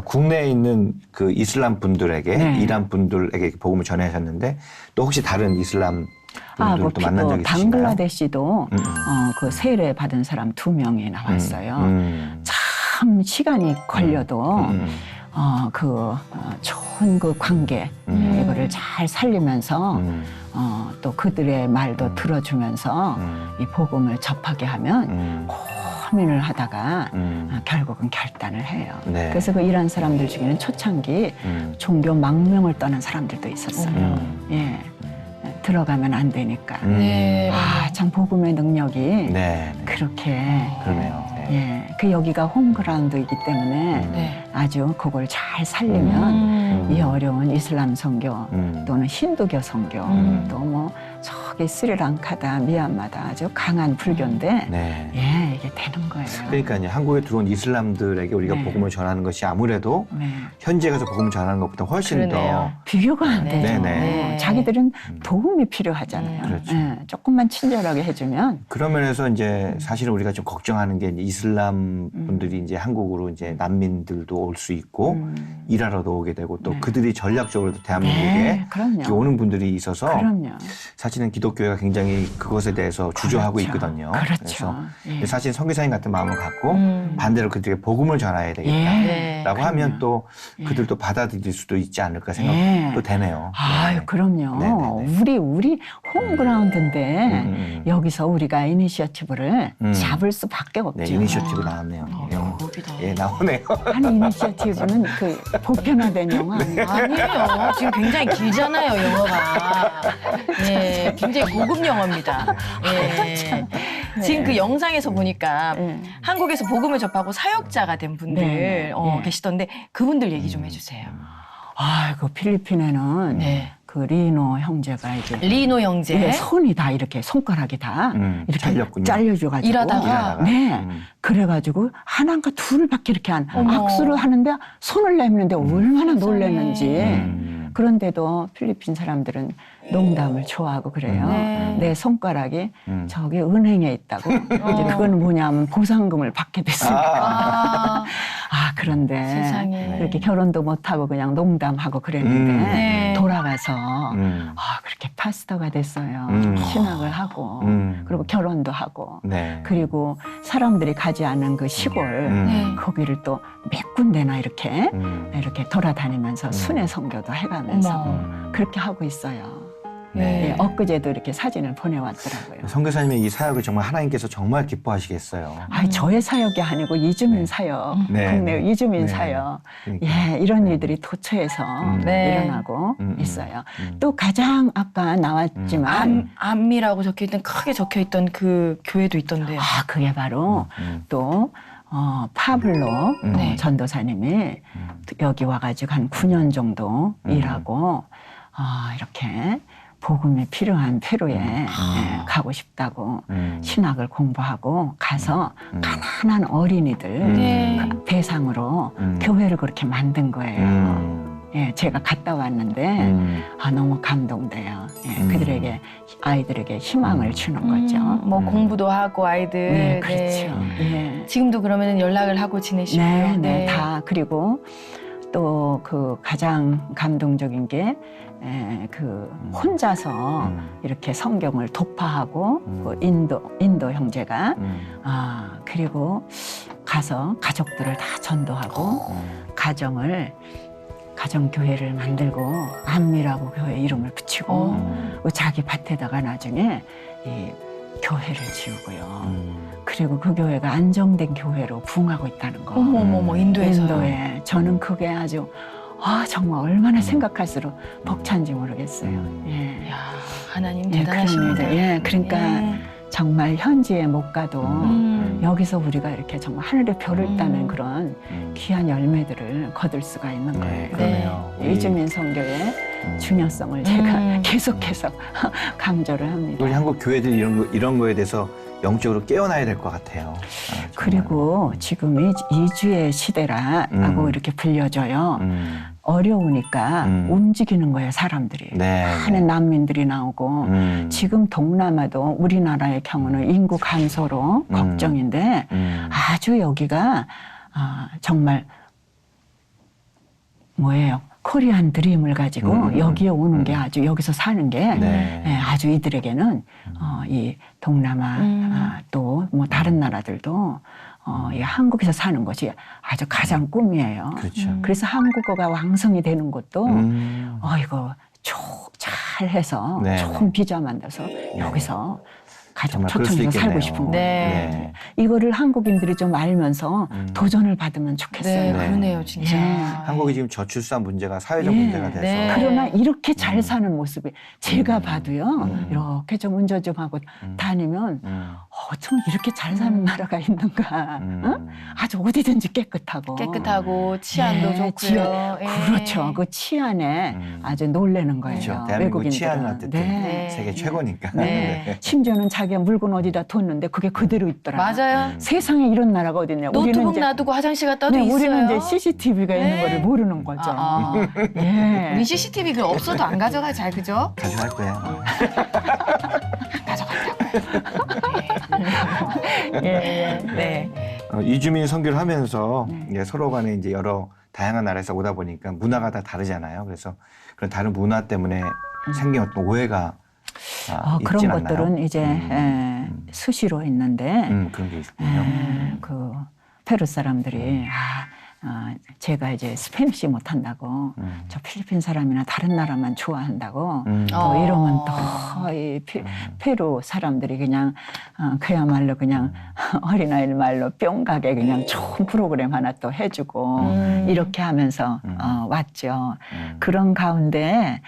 국내에 있는 그 이슬람 분들에게 이란 분들에게 복음을 전하셨는데 또 혹시 다른 이슬람 분들도 만난 적이 있으신가요? 방글라데시도 그 세례 받은 사람 2명이 나왔어요. 참 시간이 걸려도 좋은 그 관계 이거를 잘 살리면서 또 그들의 말도 들어주면서 이 복음을 접하게 하면 고민을 하다가 결국은 결단을 해요. 네. 그래서 그 이란 사람들 중에는 초창기 종교 망명을 떠난 사람들도 있었어요. 예. 들어가면 안 되니까. 참 복음의 능력이 그렇게 그러네요. 예, 그 여기가 홈그라운드이기 때문에 아주 그걸 잘 살리면 이 어려운 이슬람 선교 또는 힌두교 선교 또 뭐 저기 스리랑카다 미얀마다 아주 강한 불교인데 예, 이게 되는 거예요. 그러니까 이제 한국에 들어온 이슬람들에게 우리가 복음을 전하는 것이 아무래도 현지에 가서 복음을 전하는 것보다 훨씬 더 비교가 안 되죠. 네네. 자기들은 도움이 필요하잖아요. 그렇죠. 예, 조금만 친절하게 해주면 그런 면에서 이제 사실은 우리가 좀 걱정하는 게 이제 이슬람 분들이 이제 한국으로 이제 난민들도 올 수 있고 일하러도 오게 되고 또 그들이 전략적으로 대한민국에 그럼요. 오는 분들이 있어서 그럼요. 사실은 기독교회가 굉장히 그것에 대해서 주저하고 그렇죠. 있거든요. 그렇죠. 그래서 사실 선교사님 같은 마음을 갖고 반대로 그들에게 복음을 전해야 되겠다라고 예, 하면 또 그들도 받아들일 수도 있지 않을까 생각도 예. 되네요. 아유, 그럼요. 우리 홈그라운드인데 여기서 우리가 이니셔티브를 잡을 수밖에 없죠. 네, 이니셔티브 나왔네요. 예, 나오네요. 아니, 이니셔티브는 그 보편화된 영화 아니에요? 아니에요. 지금 굉장히 길잖아요, 영어가. 네, 굉장히 고급 영어입니다. 예. 지금 그 영상에서 보니까 한국에서 복음을 접하고 사역자가 된 분들 계시던데 그분들 얘기 좀 해주세요. 그 필리핀에는 그 리노 형제가 이제 리노 형제 손이 다 이렇게 손가락이 다 이렇게 잘려줘가지고 일하다가. 그래가지고 하나인가 둘밖에 이렇게 악수를 하는데 손을 내미는데 얼마나 놀랐는지. 그런데도 필리핀 사람들은 농담을 좋아하고 그래요. 네. 내 손가락이 저기 은행에 있다고. 이제 그건 뭐냐면 보상금을 받게 됐으니까. 그런데 세상에. 그렇게 결혼도 못하고 그냥 농담하고 그랬는데 네. 돌아가서 그렇게 파스터가 됐어요. 신학을 하고 그리고 결혼도 하고 네. 그리고 사람들이 가지 않은 그 시골 네. 거기를 또 몇 군데나 이렇게 돌아다니면서 순회 선교도 해가면서 그렇게 하고 있어요. 네. 예, 엊그제도 이렇게 사진을 보내왔더라고요. 선교사님의 이 사역을 정말 하나님께서 정말 기뻐하시겠어요. 저의 사역이 아니고 이주민 사역, 네. 국내 이주민 네. 사역, 그러니까. 예, 이런 일들이 도처에서 네. 일어나고 있어요. 또 가장 아까 나왔지만 암이라고 적혀있던 크게 적혀있던 그 교회도 있던데요. 그게 바로 또 파블로 네. 전도사님이 여기 와가지고 한 9년 정도 일하고 이렇게 복음이 필요한 페루에 가고 싶다고 신학을 공부하고 가서 가난한 어린이들 네. 대상으로 교회를 그렇게 만든 거예요. 예, 제가 갔다 왔는데 너무 감동돼요. 예, 그들에게 아이들에게 희망을 주는 거죠. 뭐 공부도 하고 아이들. 네, 그렇죠. 예. 지금도 그러면 연락을 하고 지내시고요. 네, 다 그리고 또 그 가장 감동적인 게 그 혼자서 이렇게 성경을 독파하고 그 인도 형제가 그리고 가서 가족들을 다 전도하고 가정교회를 만들고 안미라고 교회 이름을 붙이고 자기 밭에다가 나중에 이 교회를 지우고요. 그리고 그 교회가 안정된 교회로 부흥하고 있다는 거. 어머머머, 인도에서요? 인도에. 저는 그게 아주 정말 얼마나 생각할수록 벅찬지 모르겠어요. 예. 야, 하나님 예, 대단하십니다. 그럽니다. 예, 그러니까 정말 현지에 못 가도 여기서 우리가 이렇게 정말 하늘의 별을 따는 그런 귀한 열매들을 거둘 수가 있는 거예요. 그러네요. 이주민 선교의 중요성을 제가 계속해서 강조를 합니다. 우리 한국 교회들이 이런 거에 대해서 영적으로 깨어나야 될 것 같아요. 그리고 지금이 이주의 시대라고 이렇게 불려져요. 어려우니까 움직이는 거예요, 사람들이. 네. 많은 난민들이 나오고 지금 동남아도 우리나라의 경우는 인구 감소로 걱정인데 아주 여기가 정말 뭐예요? 코리안 드림을 가지고 여기에 오는 게 아주 여기서 사는 게 아주 이들에게는 이 동남아 또 뭐 다른 나라들도 이 한국에서 사는 것이 아주 가장 꿈이에요. 그렇죠. 그래서 한국어가 왕성이 되는 것도 이거 잘해서 좋은 비자 만들어서 여기서 가족 초청해서 살고 싶은 거예요. 네. 이거를 한국인들이 좀 알면서 도전을 받으면 좋겠어요. 네, 그러네요, 진짜. 한국이 지금 저출산 문제가 사회적 문제가 돼서. 그러나 이렇게 잘 사는 모습이 제가 봐도요. 이렇게 좀 운전 좀 하고 다니면 좀 이렇게 잘 사는 나라가 있는가. 아주 어디든지 깨끗하고 치안도 좋고요. 그렇죠. 그 치안에 아주 놀라는 거예요. 그렇죠. 대한민국 외국인들은. 치안은 어쨌든 세계 최고니까. 네. 심지어는 자기가 물건 어디다 뒀는데 그게 그대로 있더라고요. 맞아요. 세상에 이런 나라가 어딨냐. 노트북 놔두고 화장실 갔다 와도 있어요. 우리는 이제 CCTV가 있는 거를 모르는 거죠. 예. 우리 CCTV 그 없어도 안 가져가자, 그죠? 가져갈 거야. 네. 이주민 선교를 하면서 이제 서로 간에 이제 여러 다양한 나라에서 오다 보니까 문화가 다 다르잖아요. 그래서 그런 다른 문화 때문에 생긴 어떤 오해가 그런 있진 것들은 않나요? 이제 수시로 있는데 그런 게 있군요. 그 페루 사람들이 제가 이제 스페니쉬 못한다고 저 필리핀 사람이나 다른 나라만 좋아한다고 또 이러면 또 이 페루 사람들이 그냥 그야말로 그냥 어린아이들 말로 뿅 가게 그냥 좋은 프로그램 하나 또 해주고 이렇게 하면서 왔죠. 그런 가운데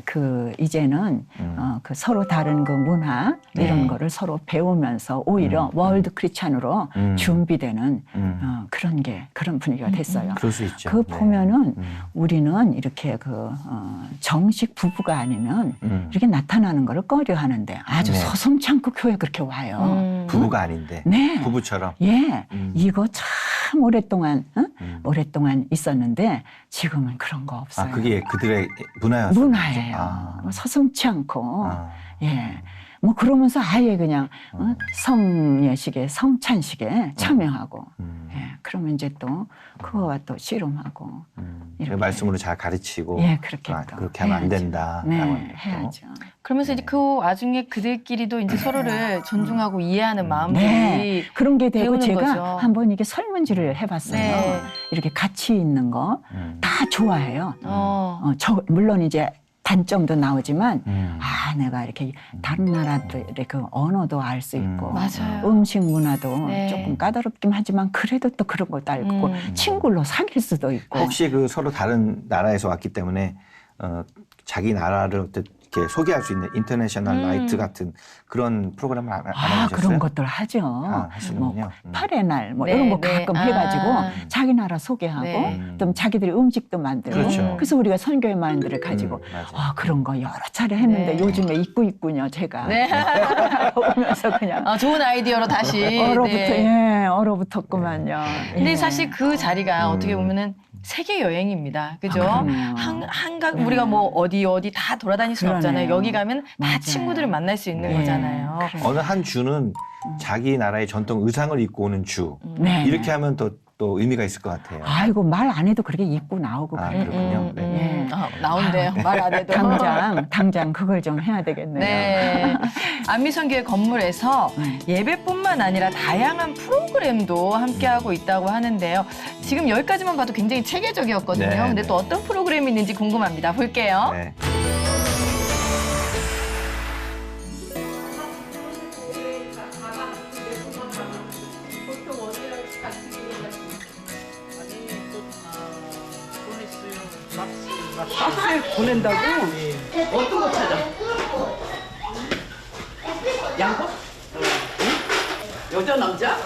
그 이제는 그 서로 다른 그 문화 이런 거를 서로 배우면서 오히려 월드 크리스찬으로 준비되는 그런 분위기. 분위기가 됐어요. 그럴 수 있죠. 그 네. 보면은 우리는 이렇게 정식 부부가 아니면 이렇게 나타나는 거를 꺼려하는데 아주 네. 서슴지 않고 교회 그렇게 와요. 부부가 아닌데 네. 부부처럼. 예, 이거 참 오랫동안 있었는데 지금은 그런 거 없어요. 아, 그게 그들의 문화였어요. 문화예요. 서슴지 않고 예. 뭐 그러면서 아예 그냥 성례식에 성찬식에 참여하고 예. 그러면 이제 또 그거와 또 씨름하고 그 말씀으로 잘 가르치고 예, 그렇게 그렇게 하면 안 된다. 네, 해야죠. 그러면서 이제 그 와중에 그들끼리도 이제 서로를 존중하고 이해하는 마음들이 네, 그런 게 되고 배우는 제가 거죠. 한번 이게 설문지를 해봤어요. 네. 이렇게 같이 있는 거 다 좋아해요. 물론 이제 단점도 나오지만 내가 이렇게 다른 나라들의 그 언어도 알 수 있고 맞아요. 음식 문화도 네. 조금 까다롭긴 하지만 그래도 또 그런 것도 알고 친구로 사귈 수도 있고 혹시 그 서로 다른 나라에서 왔기 때문에 자기 나라를 이렇게 소개할 수 있는 인터내셔널 나이트 같은 그런 프로그램을 안 해보셨어요? 그런 것들 하죠. 하시는군요. 팔의 날 뭐 네, 이런 거 네. 가끔 해가지고 자기 나라 소개하고 네. 또 자기들이 음식도 만들고 그렇죠. 그래서 우리가 선교의 마인드를 가지고 그런 거 여러 차례 했는데 네. 요즘에 있군요 제가 네. 보면서 그냥 좋은 아이디어로 다시 얼어붙었구만요. 근데 예. 사실 그 자리가 어떻게 보면은 세계 여행입니다. 그죠? 그러네요. 우리가 뭐 어디 다 돌아다닐 수는 그러네요. 없잖아요. 여기 가면 다 맞아요. 친구들을 만날 수 있는 네. 거잖아요. 어느 한 주는 자기 나라의 전통 의상을 입고 오는 주. 네. 이렇게 하면 또 의미가 있을 것 같아요. 아이고 말 안 해도 그렇게 입고 나오고 그래요. 그렇군요. 네. 나온대요. 말 안 해도. 당장 그걸 좀 해야 되겠네요. 네. 안미선교회 건물에서 예배뿐만 아니라 다양한 프로그램도 함께하고 있다고 하는데요. 지금 여기까지만 봐도 굉장히 체계적이었거든요. 네, 근데 네. 또 어떤 프로그램이 있는지 궁금합니다. 볼게요. 네. 박스에 보낸다고? 어떤 거 찾아? 양복? 여자 남자?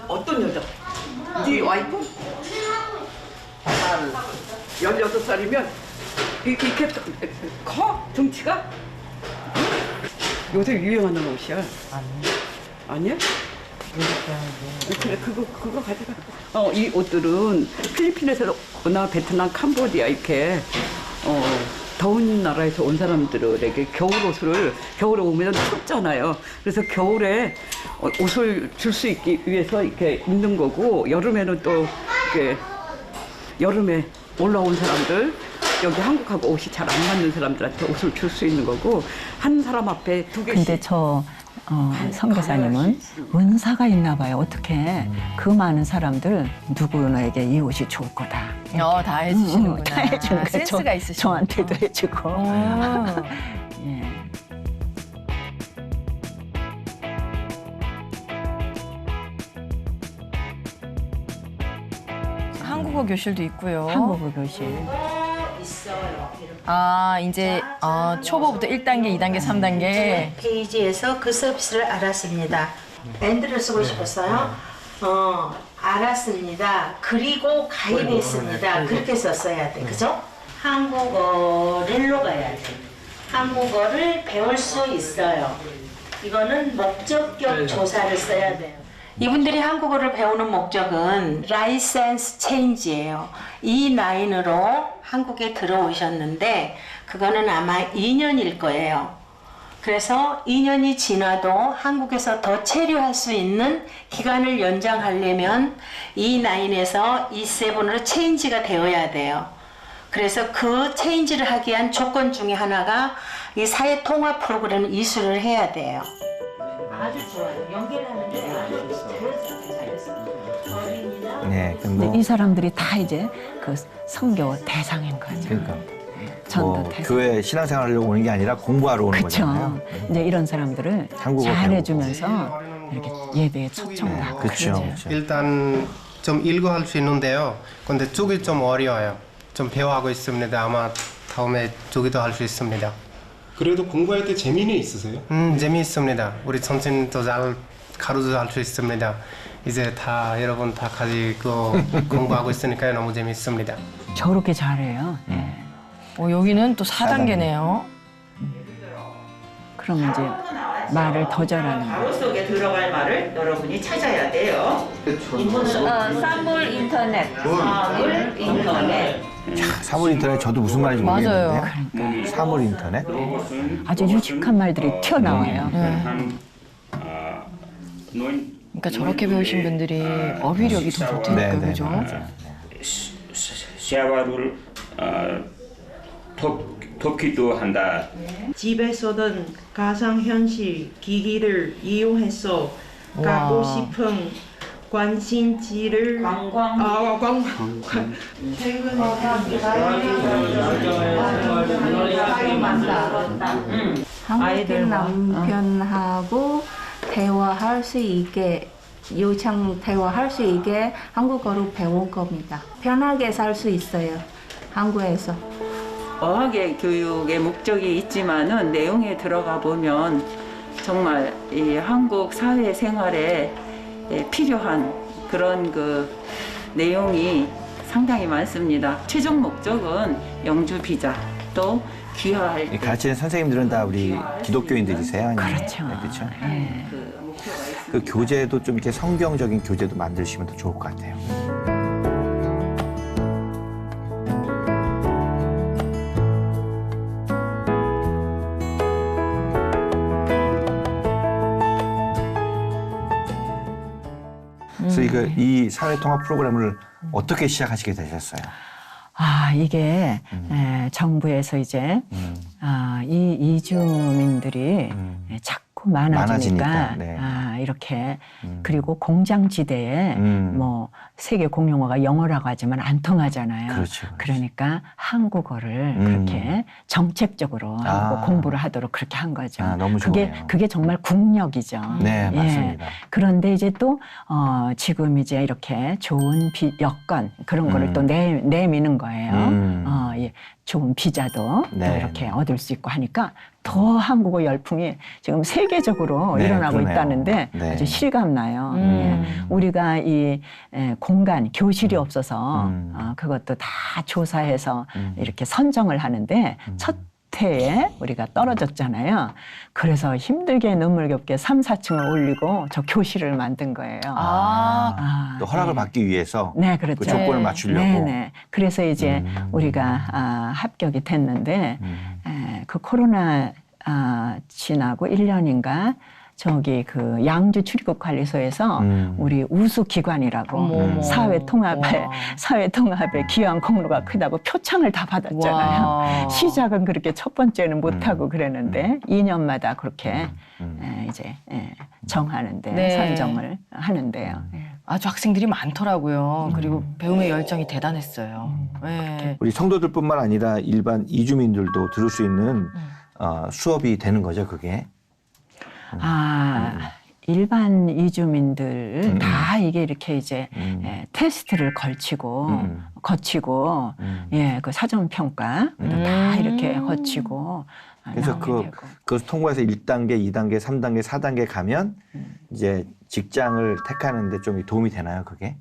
어떤 여자? 네 와이프? 16살이면 이렇게 커? 등치가? 요새 유행하는 옷이야. 아니야? 그래 그거 가져가. 이 옷들은 필리핀에서나 베트남, 캄보디아 이렇게 더운 나라에서 온 사람들에게 겨울에 오면 춥잖아요. 그래서 겨울에 옷을 줄 수 있기 위해서 이렇게 입는 거고 여름에는 또 이렇게 여름에 올라온 사람들 여기 한국하고 옷이 잘 안 맞는 사람들한테 옷을 줄 수 있는 거고 한 사람 앞에 2개씩. 근데 저 선교사님은 은사가 있나 봐요. 어떻게 그 많은 사람들 누구에게 이 옷이 좋을 거다. 다 해주시는구나. 다 해주는 거예요. 센스가 있으시구나. 저한테도 해주고. 예. 한국어 교실도 있고요. 한국어 교실. 이제 초보부터 1단계, 2단계, 3단계. 페이지에서 그 서비스를 알았습니다. 밴드를 쓰고 싶었어요. 알았습니다. 그리고 가입했습니다. 그렇게 썼어야 돼. 그죠? 한국어를 가야 돼. 한국어를 배울 수 있어요. 이거는 목적격 조사를 써야 돼요. 이분들이 한국어를 배우는 목적은 라이센스 체인지예요. E9으로 한국에 들어오셨는데 그거는 아마 2년일 거예요. 그래서 2년이 지나도 한국에서 더 체류할 수 있는 기간을 연장하려면 E9에서 E7으로 체인지가 되어야 돼요. 그래서 그 체인지를 하기 위한 조건 중에 하나가 이 사회 통합 프로그램 이수를 해야 돼요. 아주 좋아요. 연결하는데 아주 잘했어요. 네, 근데 이 사람들이 다 이제 그 선교 대상인 거죠. 그러니까. 전도 대상. 교회 신앙생활 하려고 오는 게 아니라 공부하러 오는 그쵸. 거잖아요. 이제 이런 사람들을 한국어 잘해주면서 이렇게 예배에 초청하고. 그렇죠. 일단 좀 읽어할 수 있는데요. 근데 쪽이 좀 어려워요. 좀 배워하고 있습니다. 아마 다음에 쪽이도 할 수 있습니다. 그래도 공부할 때 재미는 있으세요? 재미있습니다. 우리 선생님도 잘 가로도 할 수 있습니다. 이제 다 여러분 다 가지고 공부하고 있으니까 너무 재밌습니다. 저렇게 잘해요. 네. 여기는 또 4단계네요. 그러면 이제 말을 더 잘하는 가로 거예요. 속에 들어갈 말을 여러분이 찾아야 돼요. 사물 인터넷. 사물 인터넷. 사물 인터넷 저도 무슨 말인지 맞아요. 모르겠는데 사물 인터넷? 아주 유식한 말들이 튀어나와요. 그러니까 저렇게 배우신 분들이 어휘력이 더 좋다니까, 그죠? 샤워를 돕기도 한다. 집에서는 가상현실 기기를 이용해서 가고 싶은 관심지를 관광 한국인 남편하고 대화할 수 있게 요청 대화할 수 있게 한국어로 배운 겁니다. 편하게 살 수 있어요. 한국에서. 어학의 교육의 목적이 있지만은 내용에 들어가 보면 정말 이 한국 사회 생활에 필요한 그런 그 내용이 상당히 많습니다. 최종 목적은 영주 비자 또 귀화할 때 가르치는 선생님들은 다 우리 기독교인들이세요? 아니면? 그렇죠. 네, 그렇죠. 그 목표가 있습니다. 그 교재도 좀 이렇게 성경적인 교재도 만드시면 더 좋을 것 같아요. 그래서 이 사회통합 프로그램을 어떻게 시작하시게 되셨어요? 이게 정부에서 이제 이 이주민들이 자꾸 많아지니까 네. 이렇게 그리고 공장지대에 뭐 세계 공용어가 영어라고 하지만 안 통하잖아요. 그렇죠. 그러니까 한국어를 그렇게 정책적으로 공부를 하도록 그렇게 한 거죠. 너무 좋네요. 그게 정말 국력이죠. 네, 맞습니다. 그런데 이제 또 지금 이제 이렇게 좋은 여건 그런 거를 또 내미는 거예요. 예, 좋은 비자도 또 이렇게 얻을 수 있고 하니까 더 한국어 열풍이 지금 세계적으로 일어나고 그러네요. 있다는데 아주 실감나요. 예. 우리가 이 공간, 교실이 없어서 그것도 다 조사해서 이렇게 선정을 하는데 첫 해에 우리가 떨어졌잖아요. 그래서 힘들게 눈물겹게 3, 4층을 올리고 저 교실을 만든 거예요. 또 허락을 받기 위해서 네, 그렇죠. 그 조건을 맞추려고. 네네. 그래서 이제 우리가 합격이 됐는데 그 코로나 지나고 1년인가 저기 그 양주 출입국관리소에서 우리 우수기관이라고 사회통합의 귀한 공로가 크다고 표창을 다 받았잖아요. 와. 시작은 그렇게 첫 번째는 못하고 그랬는데 2년마다 그렇게 이제 정하는데 네. 선정을 하는데요. 아주 학생들이 많더라고요. 그리고 배움의 열정이 대단했어요. 네. 우리 성도들뿐만 아니라 일반 이주민들도 들을 수 있는 수업이 되는 거죠, 그게. 일반 이주민들 다 이게 이렇게 이제 테스트를 거치고 그 사전 평가 다 이렇게 거치고 그래서 그것을 통과해서 1단계, 2단계, 3단계, 4단계 가면 이제 직장을 택하는데 좀 도움이 되나요, 그게?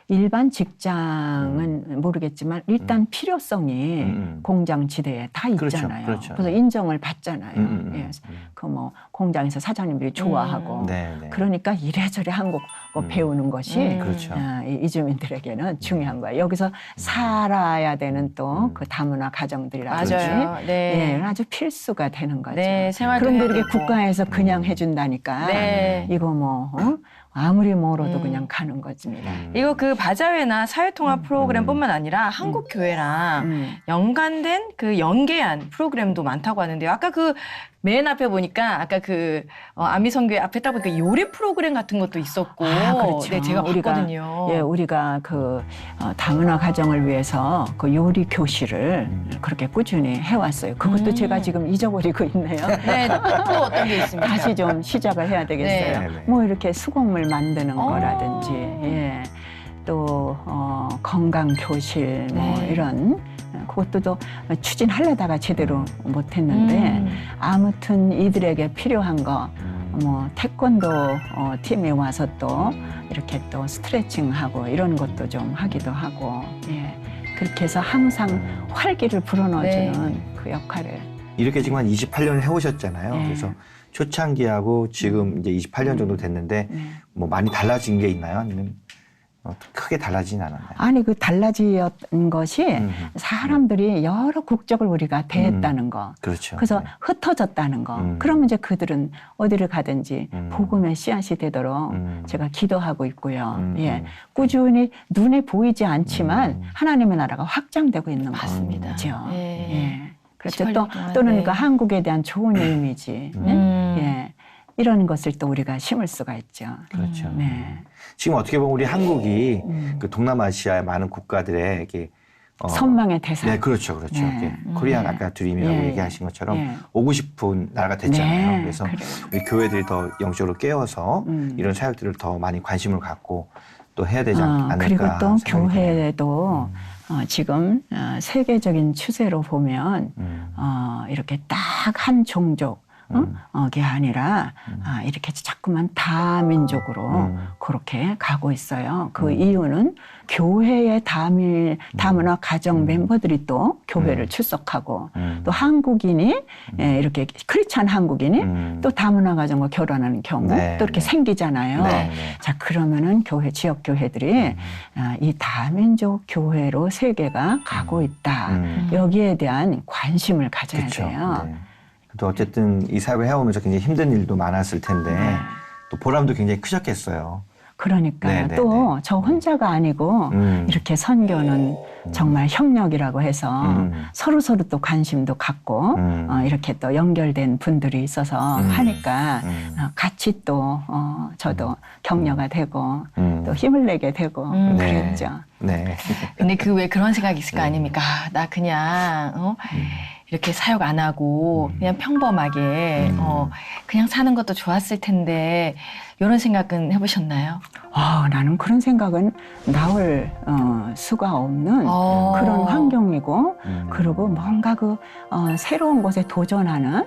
일반 직장은 모르겠지만 일단 필요성이 공장 지대에 다 있잖아요. 그렇죠. 그래서 인정을 받잖아요. 예. 그 뭐 공장에서 사장님들이 좋아하고 그러니까 이래저래 한국어 배우는 것이 그렇죠. 이주민들에게는 중요한 거예요. 여기서 살아야 되는 또 그 다문화 가정들이라든지 맞아요. 네. 아주 필수가 되는 거죠. 네, 생활도 그런데 해야 이렇게 되고. 국가에서 그냥 해준다니까 네. 이거 뭐 아무리 멀어도 그냥 가는 것입니다. 이거 그 바자회나 사회통합 프로그램뿐만 아니라 한국 교회랑 연관된 그 연계한 프로그램도 많다고 하는데요. 아까 그 맨 앞에 보니까 아까 그 아미성교회 앞에 딱 보니까 요리 프로그램 같은 것도 있었고, 그렇죠. 네, 제가 봤거든요. 우리가 그 다문화 가정을 위해서 그 요리 교실을 그렇게 꾸준히 해왔어요. 그것도 제가 지금 잊어버리고 있네요. 네, 또 어떤 게 있습니까? 다시 좀 시작을 해야 되겠어요. 네. 뭐 이렇게 수공물 만드는 거라든지, 또 건강 교실 뭐 이런. 그것도 추진하려다가 제대로 못했는데 아무튼 이들에게 필요한 거 뭐 태권도 팀에 와서 또 이렇게 또 스트레칭하고 이런 것도 좀 하기도 하고 예. 그렇게 해서 항상 활기를 불어넣어주는 그 역할을 이렇게 지금 한 28년을 해오셨잖아요. 네. 그래서 초창기하고 지금 이제 28년 정도 됐는데 뭐 많이 달라진 게 있나요? 아니면 크게 달라지진 않았나요? 아니 그 달라진 것이 사람들이 여러 국적을 우리가 대했다는 거. 그렇죠. 그래서 흩어졌다는 거. 그러면 이제 그들은 어디를 가든지 복음의 씨앗이 되도록 제가 기도하고 있고요. 예, 꾸준히 눈에 보이지 않지만 하나님의 나라가 확장되고 있는 거죠. 예. 그렇죠. 또는 그 한국에 대한 좋은 이미지, 예, 이런 것을 또 우리가 심을 수가 있죠. 그렇죠. 네. 지금 어떻게 보면 우리 한국이 그 동남아시아의 많은 국가들의 이렇게 선망의 대상. 네, 그렇죠, 그렇죠. 네. 코리안 아까 드림이라고 네. 얘기하신 것처럼 네. 오고 싶은 나라가 됐잖아요. 네, 그래서 그래요. 우리 교회들이 더 영적으로 깨어서 이런 사역들을 더 많이 관심을 갖고 또 해야 되지 않을까. 그리고 또 생각이 교회에도 지금 세계적인 추세로 보면 이렇게 딱 한 종족 게 아니라 이렇게 자꾸만 다민족으로 그렇게 가고 있어요. 그 이유는 교회의 다문화 가정 멤버들이 또 교회를 출석하고 또 한국인이 이렇게 크리스찬 한국인이 또 다문화 가정과 결혼하는 경우 네, 또 이렇게 네. 생기잖아요. 네, 네. 자 그러면은 교회 지역 교회들이 이 다민족 교회로 세계가 가고 있다. 여기에 대한 관심을 가져야 그쵸. 돼요. 네. 또 어쨌든 이 사역을 해오면서 굉장히 힘든 일도 많았을 텐데 또 보람도 굉장히 크셨겠어요. 그러니까 네, 네, 또 저 혼자가 아니고 이렇게 선교는 정말 협력이라고 해서 서로 또 관심도 갖고 이렇게 또 연결된 분들이 있어서 하니까 같이 또 저도 격려가 되고 또 힘을 내게 되고 그랬죠. 네. 근데 그 왜 그런 생각이 있을 거 아닙니까? 나 그냥 이렇게 사역 안 하고 그냥 평범하게 그냥 사는 것도 좋았을 텐데 이런 생각은 해보셨나요? 나는 그런 생각은 나올 수가 없는 그런 환경이고 그리고 뭔가 그 새로운 곳에 도전하는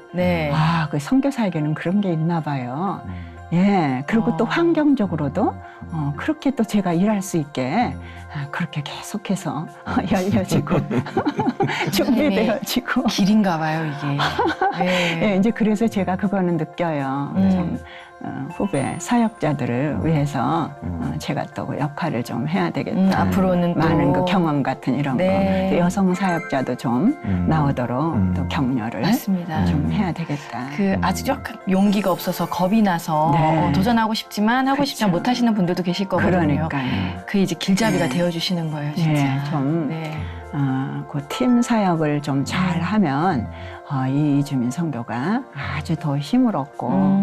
그 선교사에게는 그런 게 있나 봐요. 예, 그리고 또 환경적으로도 그렇게 또 제가 일할 수 있게 그렇게 계속해서 열려지고 준비되어지고 길인가 봐요 이게. 예, 이제 그래서 제가 그거는 느껴요. 좀 후배 사역자들을 위해서 제가 또 역할을 좀 해야 되겠다. 앞으로는 또 많은 그 경험 같은 이런 네. 거, 또 여성 사역자도 좀 나오도록 또 격려를 맞습니다. 좀 해야 되겠다. 그 아주 약간 용기가 없어서 겁이 나서 네. 도전하고 싶지만 하고 싶지만 못 하시는 분들도 계실 거거든요. 그러니까요. 그 이제 길잡이가 네. 되어주시는 거예요, 진짜. 네, 좀 그 팀 사역을 좀 잘하면 이 이주민 선교가 아주 더 힘을 얻고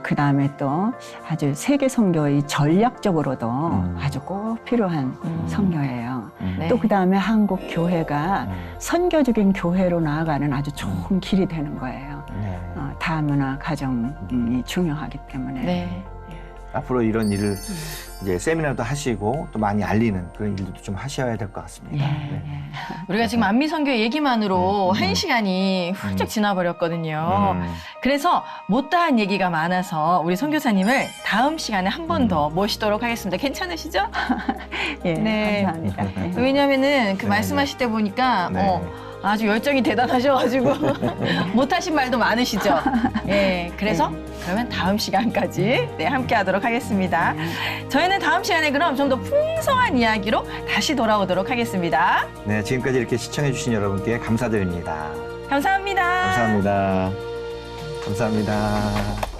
그 다음에 또 아주 세계 선교의 전략적으로도 아주 꼭 필요한 선교예요. 네. 또 그 다음에 한국 교회가 선교적인 교회로 나아가는 아주 좋은 길이 되는 거예요. 다문화 가정이 중요하기 때문에. 네. 앞으로 이런 일을 이제 세미나도 하시고 또 많이 알리는 그런 일들도 좀 하셔야 될 것 같습니다. 네. 우리가 지금 안미선교 얘기만으로 1시간이 훌쩍 지나버렸거든요. 그래서 못다한 얘기가 많아서 우리 선교사님을 다음 시간에 한 번 더 모시도록 하겠습니다. 괜찮으시죠? 예, 네. 감사합니다. 네. 왜냐면은 그 말씀하실 때 보니까 아주 열정이 대단하셔가지고 못하신 말도 많으시죠. 예, 그래서 그러면 다음 시간까지 함께 하도록 하겠습니다. 저희는 다음 시간에 그럼 좀 더 풍성한 이야기로 다시 돌아오도록 하겠습니다. 네, 지금까지 이렇게 시청해주신 여러분께 감사드립니다. 감사합니다. 감사합니다. 감사합니다.